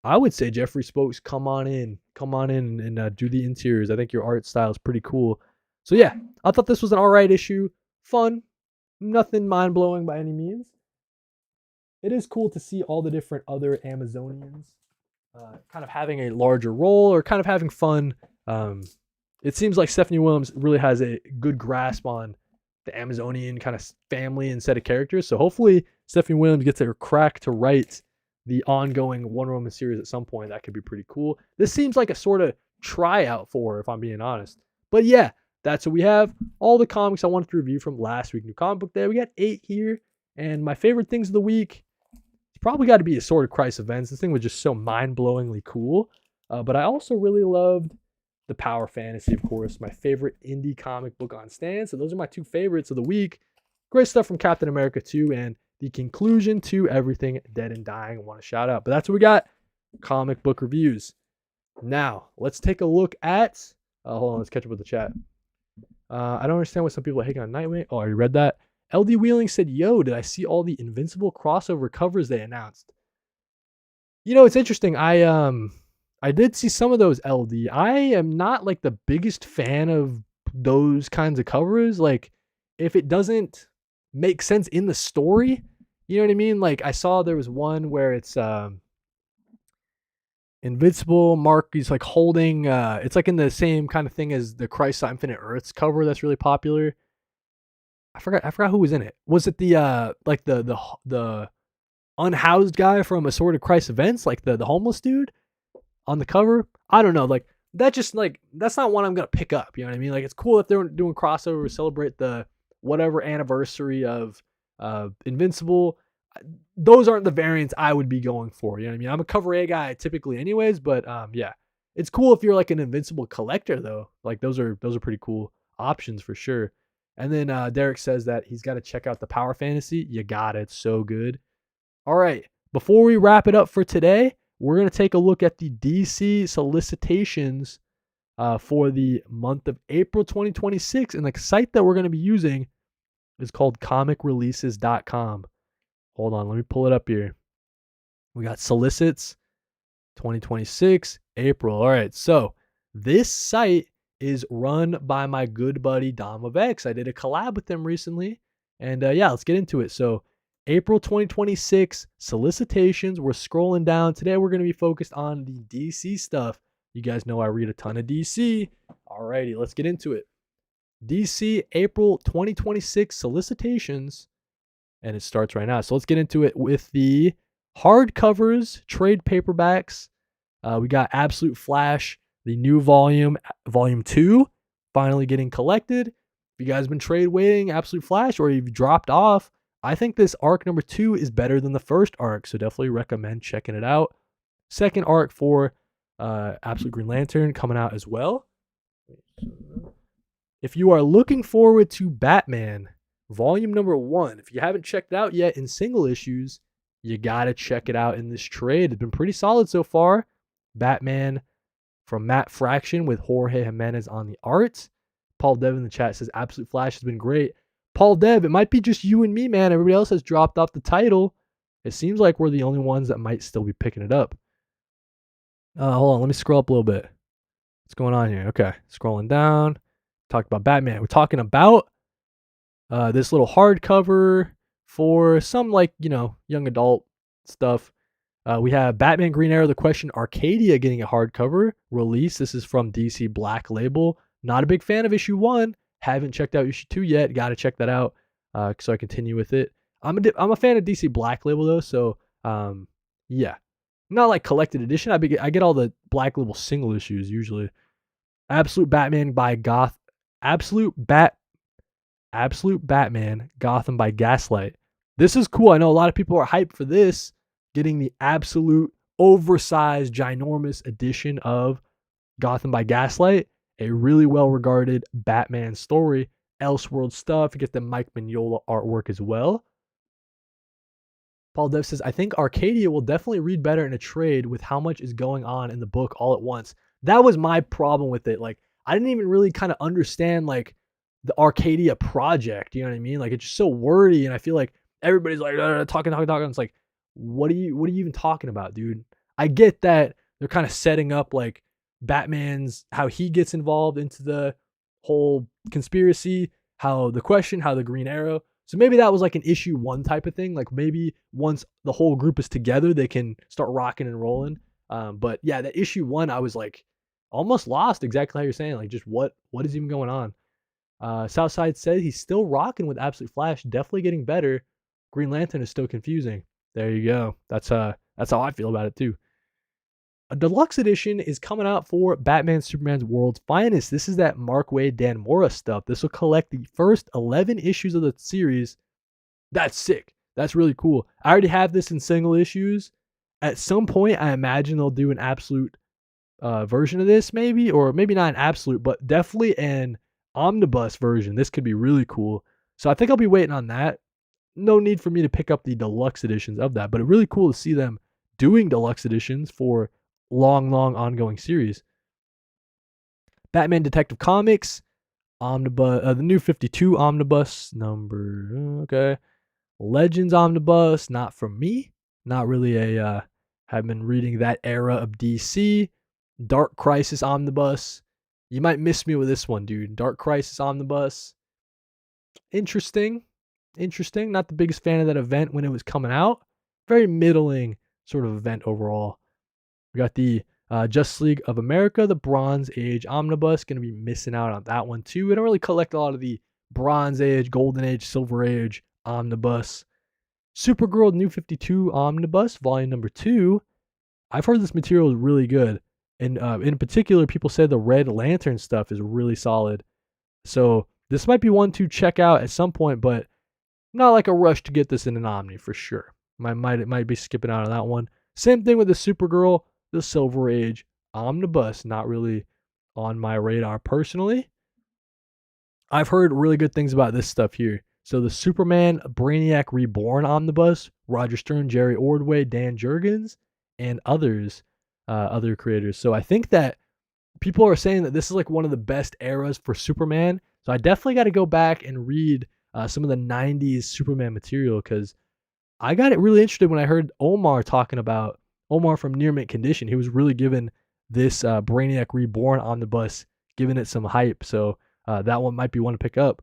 I would say Jeffrey Spokes, come on in and do the interiors. I think your art style is pretty cool. So yeah, I thought this was an alright issue. Fun. Nothing mind-blowing by any means. It is cool to see all the different other Amazonians kind of having a larger role or kind of having fun. It seems like Stephanie Williams really has a good grasp on the Amazonian kind of family and set of characters. So hopefully Stephanie Williams gets her crack to write the ongoing Wonder Woman series at some point. That could be pretty cool. This seems like a sort of tryout for her, if I'm being honest. But yeah, that's what we have. All the comics I wanted to review from last week, New Comic Book Day. We got 8 here. And my favorite things of the week, it's probably got to be Assorted Christ events. This thing was just so mind-blowingly cool. But I also really loved the Power Fantasy, of course, my favorite indie comic book on stand. So those are my 2 favorites of the week. Great stuff from Captain America 2 and the conclusion to Everything Dead and Dying. I want to shout out. But that's what we got. Comic book reviews. Now, let's take a look at... hold on, let's catch up with the chat. I don't understand what some people are hating on Nightwing. Oh, I already read that. LD Wheeling said, yo, did I see all the Invincible crossover covers they announced? It's interesting. I did see some of those, LD. I am not like the biggest fan of those kinds of covers. Like, if it doesn't make sense in the story, you know what I mean? Like, I saw there was one where it's Invincible Mark is like holding it's like in the same kind of thing as the Christ Saw Infinite Earths cover that's really popular. I forgot who was in it. Was it the like the unhoused guy from Assorted Christ events, like the homeless dude on the cover? I don't know. Like, that just like, that's not one I'm gonna pick up. You know what I mean? Like, it's cool if they're doing crossovers, celebrate the whatever anniversary of Invincible. Those aren't the variants I would be going for. You know what I mean? I'm a cover A guy typically anyways, but yeah. It's cool if you're like an Invincible collector though. Like, those are pretty cool options for sure. And then Derek says that he's got to check out the Power Fantasy. You got it. It's so good. All right. Before we wrap it up for today, we're going to take a look at the DC solicitations for the month of April 2026. And the site that we're going to be using is called comicreleases.com. Hold on. Let me pull it up here. We got solicits 2026, April. All right. So this site is run by my good buddy Dom of X. I did a collab with him recently. And yeah, let's get into it. So April 2026 solicitations. We're scrolling down. Today we're going to be focused on the DC stuff. You guys know I read a ton of DC. Alrighty, let's get into it. DC April 2026 solicitations. And it starts right now. So let's get into it with the hardcovers, trade paperbacks. We got Absolute Flash, the new volume 2, finally getting collected. If you guys have been trade waiting Absolute Flash or you've dropped off, I think this arc number 2 is better than the first arc, so definitely recommend checking it out. Second arc for Absolute Green Lantern coming out as well. If you are looking forward to Batman, volume number 1, if you haven't checked it out yet in single issues, you got to check it out in this trade. It's been pretty solid so far. Batman from Matt Fraction with Jorge Jimenez on the art. Paul Dev in the chat says Absolute Flash has been great. Paul Dev, it might be just you and me, man. Everybody else has dropped off the title. It seems like we're the only ones that might still be picking it up. Hold on, let me scroll up a little bit. What's going on here? Okay, scrolling down. Talked about Batman. We're talking about this little hardcover for some, like, young adult stuff. We have Batman Green Arrow, The Question, Arcadia getting a hardcover release. This is from DC Black Label. Not a big fan of issue 1. Haven't checked out issue 2 yet. Got to check that out so I continue with it. I'm a fan of DC Black Label though, so yeah. Not like collected edition. I get all the Black Label single issues usually. Absolute Batman Batman Gotham by Gaslight. This is cool. I know a lot of people are hyped for this, getting the absolute oversized, ginormous edition of Gotham by Gaslight, a really well regarded Batman story. Elseworld stuff. You get the Mike Mignola artwork as well. Paul Dev says, I think Arcadia will definitely read better in a trade with how much is going on in the book all at once. That was my problem with it. Like, I didn't even really kind of understand like the Arcadia project. You know what I mean? Like, it's just so wordy, and I feel like everybody's like talking. It's like, what are you even talking about, dude? I get that they're kind of setting up like Batman's how he gets involved into the whole conspiracy, how the Green Arrow. So maybe that was like an issue 1 type of thing. Like maybe once the whole group is together, they can start rocking and rolling. But yeah, that issue 1, I was like almost lost. Exactly how you're saying. Like just what is even going on? Southside said he's still rocking with Absolute Flash. Definitely getting better. Green Lantern is still confusing. There you go. That's how I feel about it too. A deluxe edition is coming out for Batman Superman's World's Finest. This is that Mark Waid, Dan Mora stuff. This will collect the first 11 issues of the series. That's sick. That's really cool. I already have this in single issues. At some point, I imagine they'll do an absolute version of this, maybe, or maybe not an absolute, but definitely an omnibus version. This could be really cool. So I think I'll be waiting on that. No need for me to pick up the deluxe editions of that, but it's really cool to see them doing deluxe editions for long ongoing series. Batman Detective Comics omnibus, the new 52 omnibus number. Okay, Legends omnibus, not from me. Not really a. Have been reading that era of DC. Dark Crisis omnibus. You might miss me with this one, dude. Dark Crisis omnibus. Interesting. Not the biggest fan of that event when it was coming out. Very middling sort of event overall. We got the Justice League of America, the Bronze Age omnibus. Going to be missing out on that one too. I don't really collect a lot of the Bronze Age, Golden Age, Silver Age omnibus. Supergirl New 52 omnibus, volume number 2. I've heard this material is really good. And in particular, people say the Red Lantern stuff is really solid. So this might be one to check out at some point, but not like a rush to get this in an Omni for sure. Might be skipping out on that one. Same thing with the Supergirl, the Silver Age omnibus. Not really on my radar personally. I've heard really good things about this stuff here. So the Superman Brainiac Reborn omnibus, Roger Stern, Jerry Ordway, Dan Jurgens, and others, other creators. So I think that people are saying that this is like one of the best eras for Superman. So I definitely got to go back and read some of the 90s Superman material, because I got it really interested when I heard Omar talking about Omar from Near Mint Condition. He was really giving this Brainiac Reborn omnibus, giving it some hype. So that one might be one to pick up.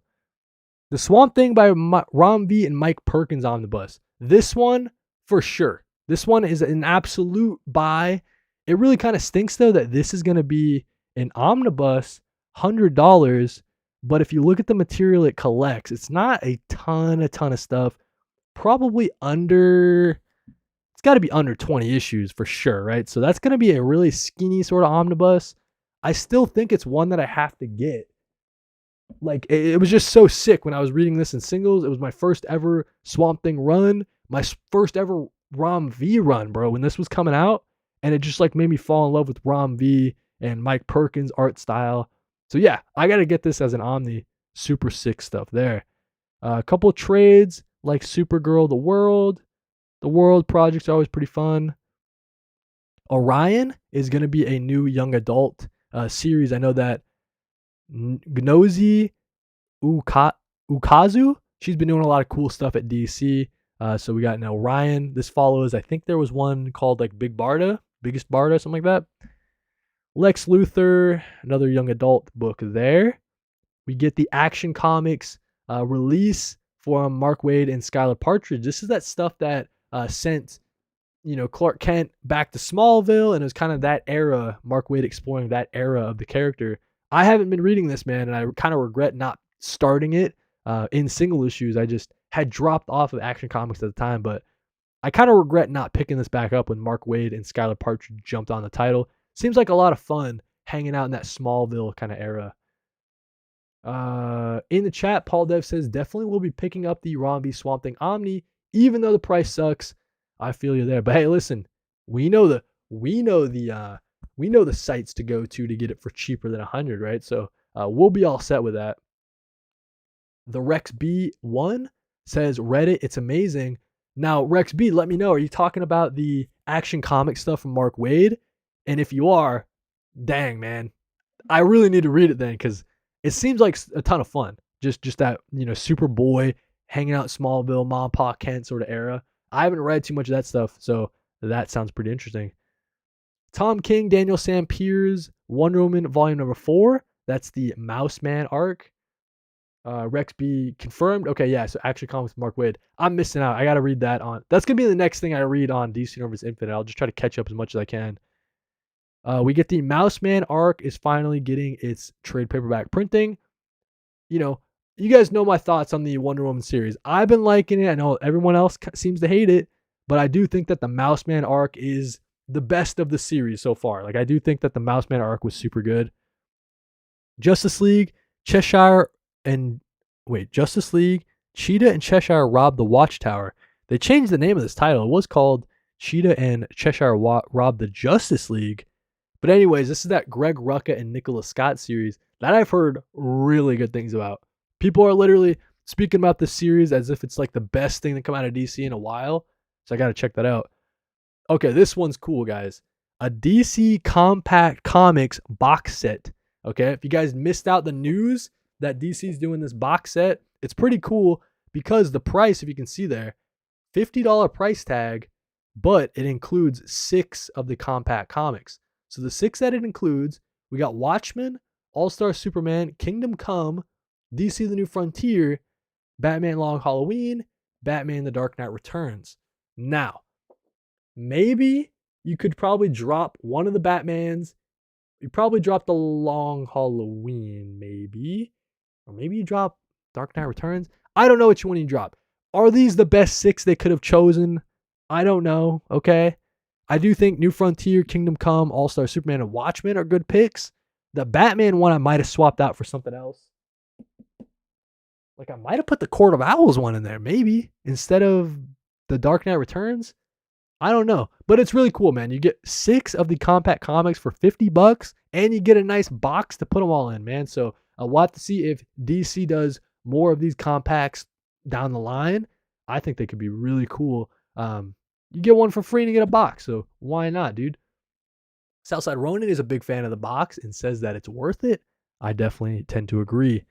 The Swamp Thing by Ron V and Mike Perkins omnibus. This one, for sure. This one is an absolute buy. It really kind of stinks, though, that this is going to be an omnibus, $100. But if you look at the material it collects, it's not a ton of stuff. Probably it's got to be under 20 issues for sure, right? So that's going to be a really skinny sort of omnibus. I still think it's one that I have to get. Like, it was just so sick when I was reading this in singles. It was my first ever Swamp Thing run, my first ever Rom V run, bro, when this was coming out. And it just like made me fall in love with Rom V and Mike Perkins' art style. So yeah, I got to get this as an Omni. Super sick stuff there. A couple of trades like Supergirl, The World. The World projects are always pretty fun. Orion is going to be a new young adult series. I know that Gnozi Ukazu, she's been doing a lot of cool stuff at DC. So we got an Orion. This follows, I think there was one called like Biggest Barda, something like that. Lex Luthor, another young adult book there. We get the Action Comics release from Mark Waid and Skylar Partridge. This is that stuff that sent, Clark Kent back to Smallville, and it was kind of that era, Mark Waid exploring that era of the character. I haven't been reading this, man, and I kind of regret not starting it in single issues. I just had dropped off of Action Comics at the time, but I kind of regret not picking this back up when Mark Waid and Skylar Partridge jumped on the title. Seems like a lot of fun hanging out in that Smallville kind of era. In the chat, Paul Dev says, definitely will be picking up the Ron V Swamp Thing Omni, Even though the price sucks, I feel you there. But hey, listen, we know the we know the we know the sites to go to get it for cheaper than 100, right? So we'll be all set with that. The Rex B1 says Reddit, it's amazing. Now, Rex B, let me know. Are you talking about the Action Comic stuff from Mark Waid? And if you are, dang man, I really need to read it then because it seems like a ton of fun. Just that Superboy hanging out in Smallville, Mom, Pa, Kent sort of era. I haven't read too much of that stuff, so that sounds pretty interesting. Tom King, Daniel Sam Piers, Wonder Woman Volume Number 4. That's the Mouse Man arc. Rex B confirmed. Okay, yeah. So Action Comics with Mark Waid. I'm missing out. I got to read that on. That's gonna be the next thing I read on DC Universe Infinite. I'll just try to catch up as much as I can. We get the Mouse Man arc is finally getting its trade paperback printing. You guys know my thoughts on the Wonder Woman series. I've been liking it. I know everyone else seems to hate it, but I do think that the Mouse Man arc is the best of the series so far. Like I do think that the Mouse Man arc was super good. Justice League, Cheshire Justice League, Cheetah and Cheshire robbed the Watchtower. They changed the name of this title. It was called Cheetah and Cheshire robbed the Justice League. But anyways, this is that Greg Rucka and Nicholas Scott series that I've heard really good things about. People are literally speaking about this series as if it's like the best thing to come out of DC in a while. So I got to check that out. Okay, this one's cool, guys. A DC Compact Comics box set. Okay, if you guys missed out the news that DC's doing this box set, it's pretty cool because the price, if you can see there, $50 price tag, but it includes 6 of the compact comics. So the 6 that it includes, we got Watchmen, All-Star Superman, Kingdom Come, DC The New Frontier, Batman Long Halloween, Batman The Dark Knight Returns. Now, maybe you could probably drop one of the Batmans. You probably drop the Long Halloween, maybe. Or maybe you drop Dark Knight Returns. I don't know which one you drop. Are these the best 6 they could have chosen? I don't know, okay? I do think New Frontier, Kingdom Come, All-Star Superman, and Watchmen are good picks. The Batman one I might have swapped out for something else. Like I might have put the Court of Owls one in there, maybe, instead of the Dark Knight Returns. I don't know. But it's really cool, man. You get 6 of the compact comics for $50, and you get a nice box to put them all in, man. So we'll have to see if DC does more of these compacts down the line. I think they could be really cool. You get one for free and you get a box. So why not, dude? Southside Ronin is a big fan of the box and says that it's worth it. I definitely tend to agree.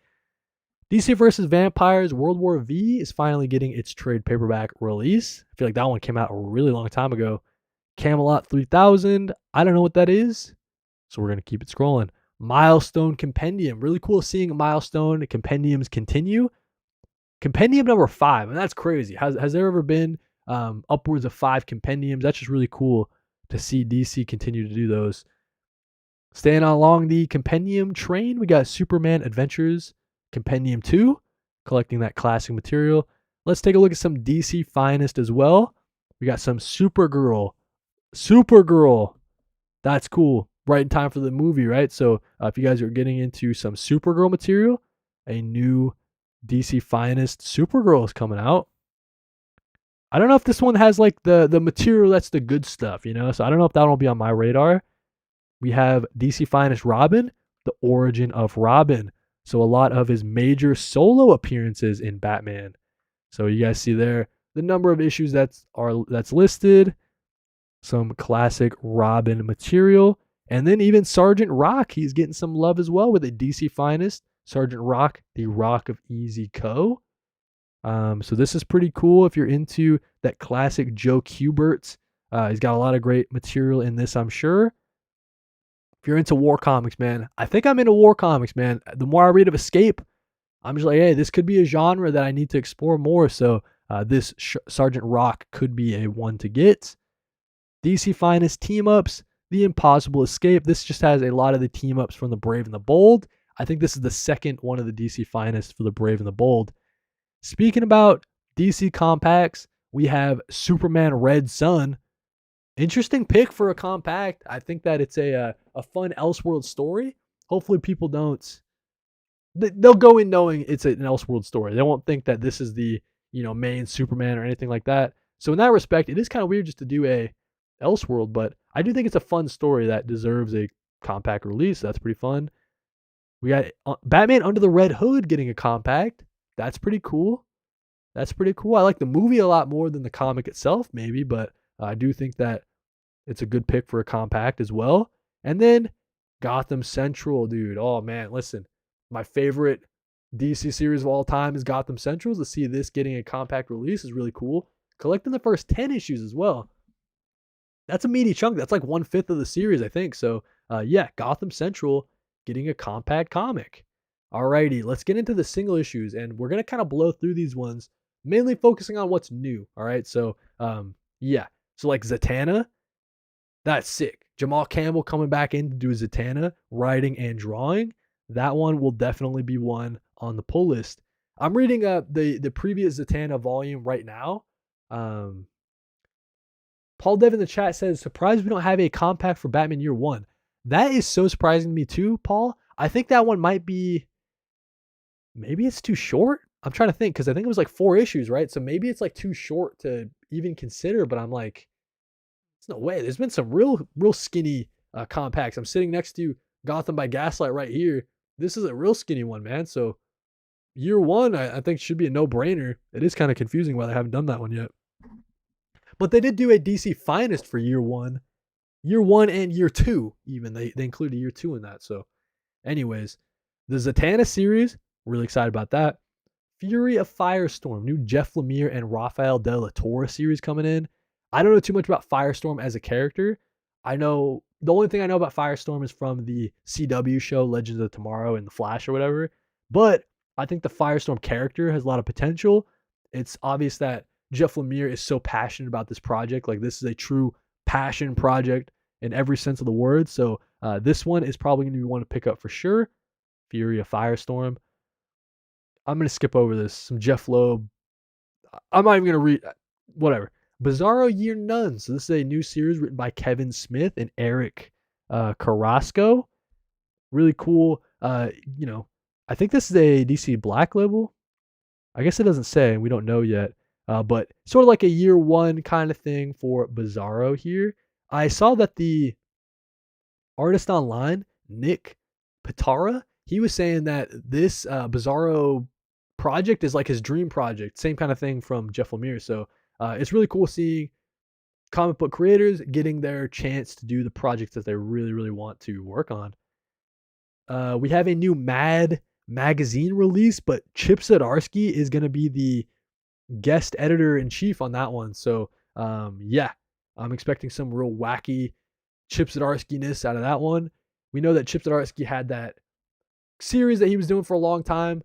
DC vs. Vampires World War V is finally getting its trade paperback release. I feel like that one came out a really long time ago. Camelot 3000. I don't know what that is, so we're going to keep it scrolling. Milestone Compendium. Really cool seeing Milestone Compendiums continue. Compendium number 5, and that's crazy. Has there ever been upwards of 5 compendiums? That's just really cool to see DC continue to do those. Staying along the compendium train, we got Superman Adventures Compendium 2, collecting that classic material. Let's take a look at some DC Finest as well. We got some Supergirl. That's cool. Right in time for the movie, right? So if you guys are getting into some Supergirl material, a new DC Finest Supergirl is coming out. I don't know if this one has like the material that's the good stuff, So I don't know if that one will be on my radar. We have DC Finest Robin, the origin of Robin. So a lot of his major solo appearances in Batman. So you guys see there the number of issues that's listed. Some classic Robin material. And then even Sergeant Rock, he's getting some love as well with a DC Finest. Sergeant Rock, the Rock of Easy Co. So this is pretty cool if you're into that classic Joe Kubert. He's got a lot of great material in this, I'm sure. If you're into war comics, man, I think I'm into war comics, man. The more I read of Escape, I'm just like, hey, this could be a genre that I need to explore more. So this Sergeant Rock could be a one to get. DC Finest team-ups, The Impossible Escape. This just has a lot of the team-ups from The Brave and the Bold. I think this is the second one of the DC Finest for The Brave and the Bold. Speaking about DC compacts, we have Superman Red Sun. Interesting pick for a compact. I think that it's a fun Elseworld story. Hopefully people don't... They'll go in knowing it's an Elseworld story. They won't think that this is the main Superman or anything like that. So in that respect, it is kind of weird just to do a Elseworld, but I do think it's a fun story that deserves a compact release. That's pretty fun. We got Batman Under the Red Hood getting a compact. That's pretty cool. That's pretty cool. I like the movie a lot more than the comic itself, maybe, but I do think that it's a good pick for a compact as well. And then Gotham Central, dude. Oh man, listen, my favorite DC series of all time is Gotham Central. To see this getting a compact release is really cool. Collecting the first 10 issues as well. That's a meaty chunk. That's like 1/5 of the series, I think. So, yeah, Gotham Central getting a compact comic. Alrighty, let's get into the single issues, and we're gonna kind of blow through these ones, mainly focusing on what's new. All right, so yeah, so like Zatanna, that's sick. Jamal Campbell coming back in to do Zatanna, writing and drawing. That one will definitely be one on the pull list. I'm reading the previous Zatanna volume right now. Um, Paul Dev in the chat says, surprised we don't have a compact for Batman Year One. That is so surprising to me too, Paul. I think that one might be, maybe it's too short. I'm trying to think because I think it was like 4 issues, right? So maybe it's like too short to even consider. But I'm like, there's no way. There's been some real skinny compacts. I'm sitting next to Gotham by Gaslight right here. This is a real skinny one, man. So Year One, I think should be a no-brainer. It is kind of confusing why they haven't done that one yet. But they did do a DC Finest for Year One and Year Two. Even they included Year Two in that. So, anyways, the Zatanna series, really excited about that. Fury of Firestorm, new Jeff Lemire and Rafael de la Torre series coming in. I don't know too much about Firestorm as a character. I know the only thing I know about Firestorm is from the CW show Legends of Tomorrow and The Flash or whatever. But I think the Firestorm character has a lot of potential. It's obvious that Jeff Lemire is so passionate about this project. Like, this is a true passion project in every sense of the word. So this one is probably going to be one to pick up for sure. Fury of Firestorm. I'm going to skip over this. Some Jeff Loeb. I'm not even going to read. Whatever. Bizarro Year None. So this is a new series written by Kevin Smith and Eric Carrasco. Really cool. I think this is a DC Black label. I guess it doesn't say. We don't know yet. But sort of like a Year One kind of thing for Bizarro here. I saw that the artist online, Nick Pitara, he was saying that this Bizarro project is like his dream project. Same kind of thing from Jeff Lemire. So it's really cool seeing comic book creators getting their chance to do the projects that they really, really want to work on. We have a new Mad magazine release, but Chip Zdarsky is going to be the guest editor in chief on that one. So yeah, I'm expecting some real wacky Chip Zdarsky-ness out of that one. We know that Chip Zdarsky had that series that he was doing for a long time,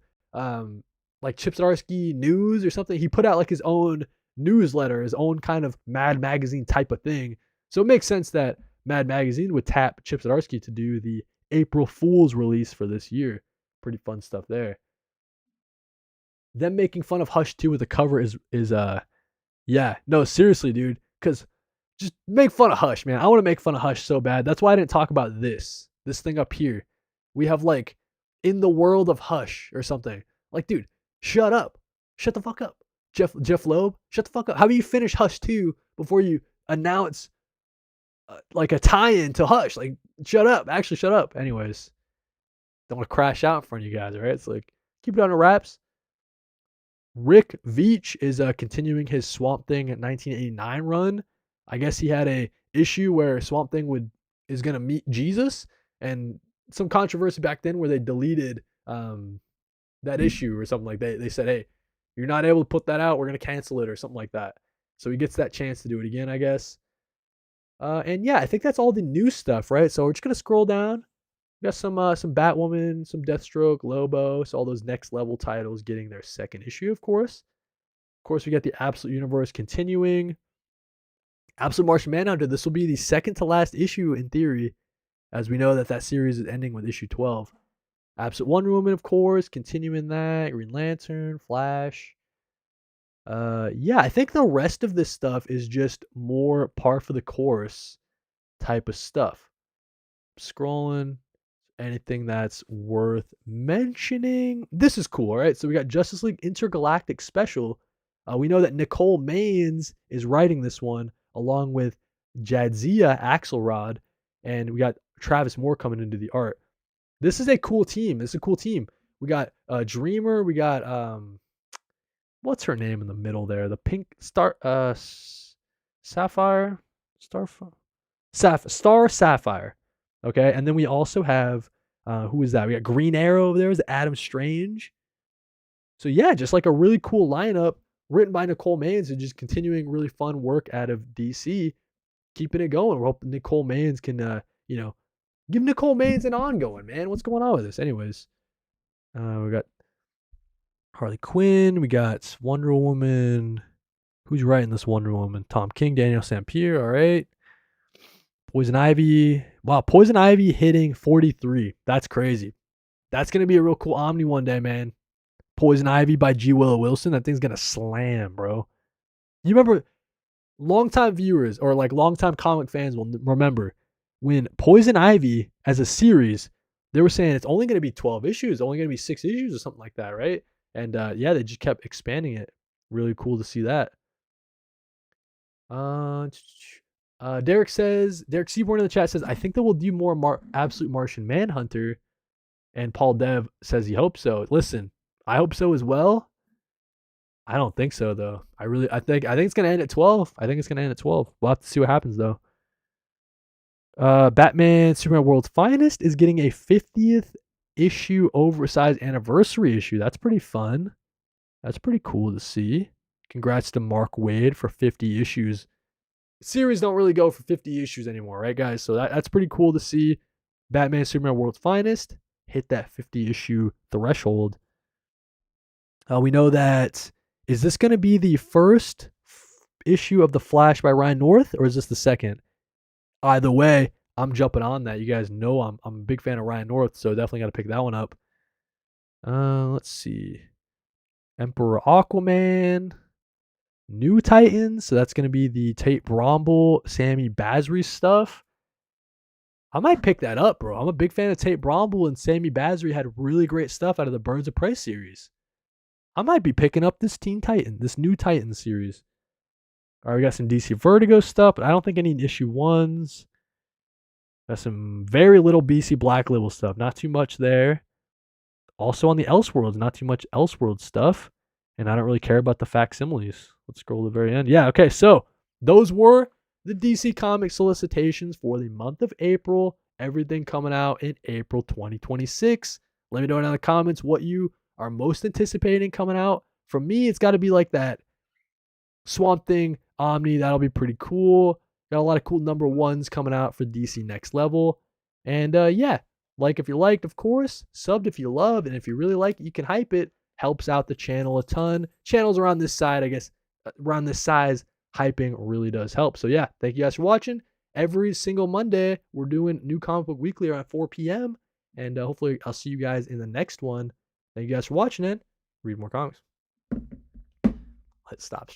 like Chip Zdarsky News or something. He put out like his own newsletter, his own kind of Mad Magazine type of thing. So it makes sense that Mad Magazine would tap Chip Zdarsky to do the April Fool's release for this year. Pretty fun stuff there. Them making fun of Hush 2 with the cover is yeah, no, seriously, dude, because just make fun of Hush, man. I want to make fun of Hush so bad. That's why I didn't talk about this thing up here. We have like In the World of Hush or something. Like, dude, shut up. Shut the fuck up. Jeff Loeb, shut the fuck up. How about you finish Hush 2 before you announce like a tie-in to Hush? Like, shut up. Actually, shut up. Anyways, don't want to crash out in front of you guys, all right? It's like, keep it under wraps. Rick Veitch is continuing his Swamp Thing 1989 run. I guess he had a issue where Swamp Thing is going to meet Jesus, and some controversy back then where they deleted that issue or something like that. They said, hey, you're not able to put that out, we're going to cancel it or something like that. So he gets that chance to do it again, I guess. And yeah, I think that's all the new stuff, right? So we're just going to scroll down. We got some Batwoman, some Deathstroke, Lobo, so all those next level titles getting their second issue, of course. Of course, we got the Absolute Universe continuing. Absolute Martian Manhunter, this will be the second to last issue in theory, as we know that series is ending with issue 12. Absolute Wonder Woman, of course, continuing that. Green Lantern, Flash. Yeah, I think the rest of this stuff is just more par for the course type of stuff. Scrolling. Anything that's worth mentioning? This is cool, all right? So we got Justice League Intergalactic Special. We know that Nicole Maines is writing this one along with Jadzia Axelrod, and we got Travis Moore coming into the art. This is a cool team. This is a cool team. We got Dreamer. We got what's her name in the middle there? The pink star Sapphire Star Sapphire. Okay, and then we also have who is that? We got Green Arrow over there. Is Adam Strange. So yeah, just like a really cool lineup written by Nicole Maines and just continuing really fun work out of DC, keeping it going. We're hoping Nicole Maines can give Nicole Maines an ongoing, man. What's going on with this? Anyways, we got Harley Quinn. We got Wonder Woman. Who's writing this Wonder Woman? Tom King, Daniel Sampier. All right. Poison Ivy. Wow, Poison Ivy hitting 43. That's crazy. That's going to be a real cool Omni one day, man. Poison Ivy by G. Willow Wilson. That thing's going to slam, bro. You remember, longtime viewers or like longtime comic fans will remember when Poison Ivy as a series, they were saying it's only going to be 12 issues, only going to be 6 issues or something like that, right? And yeah, they just kept expanding it. Really cool to see that. Derek Seaborn in the chat says, I think that we'll do more Absolute Martian Manhunter. And Paul Dev says he hopes so. Listen, I hope so as well. I don't think so though. I think it's gonna end at 12. I think it's gonna end at 12. We'll have to see what happens though. Batman Superman World's Finest is getting a 50th issue oversized anniversary issue. That's pretty fun. That's pretty cool to see. Congrats to Mark Waid for 50 issues. Series don't really go for 50 issues anymore, right, guys? So that's pretty cool to see. Batman Superman World's Finest hit that 50 issue threshold. We know that, is this going to be the first issue of The Flash by Ryan North, or is this the second? Either way, I'm jumping on that. You guys know I'm a big fan of Ryan North, so definitely got to pick that one up. Let's see. Emperor Aquaman. New Titans. So that's going to be the Tate Bromble, Sammy Basri stuff. I might pick that up, bro. I'm a big fan of Tate Bromble, and Sammy Basri had really great stuff out of the Birds of Prey series. I might be picking up this this new Titan series. All right, we got some DC Vertigo stuff, but I don't think any issue ones. Got some very little BC Black Label stuff. Not too much there. Also on the Elseworlds, not too much Elseworlds stuff. And I don't really care about the facsimiles. Let's scroll to the very end. Yeah, okay, so those were the DC Comics solicitations for the month of April. Everything coming out in April 2026. Let me know down in the comments what you are most anticipating coming out. For me, it's got to be like that Swamp Thing Omni. That'll be pretty cool. Got a lot of cool number ones coming out for DC Next Level. And yeah, like if you liked, of course. Subbed if you love. And if you really like it, you can hype it. Helps out the channel a ton. Channels around this side, I guess, around this size, hyping really does help. So yeah, thank you guys for watching. Every single Monday, we're doing New Comic Book Weekly around 4 p.m. And hopefully I'll see you guys in the next one. Thank you guys for watching it. Read more comics. Let's stop streaming.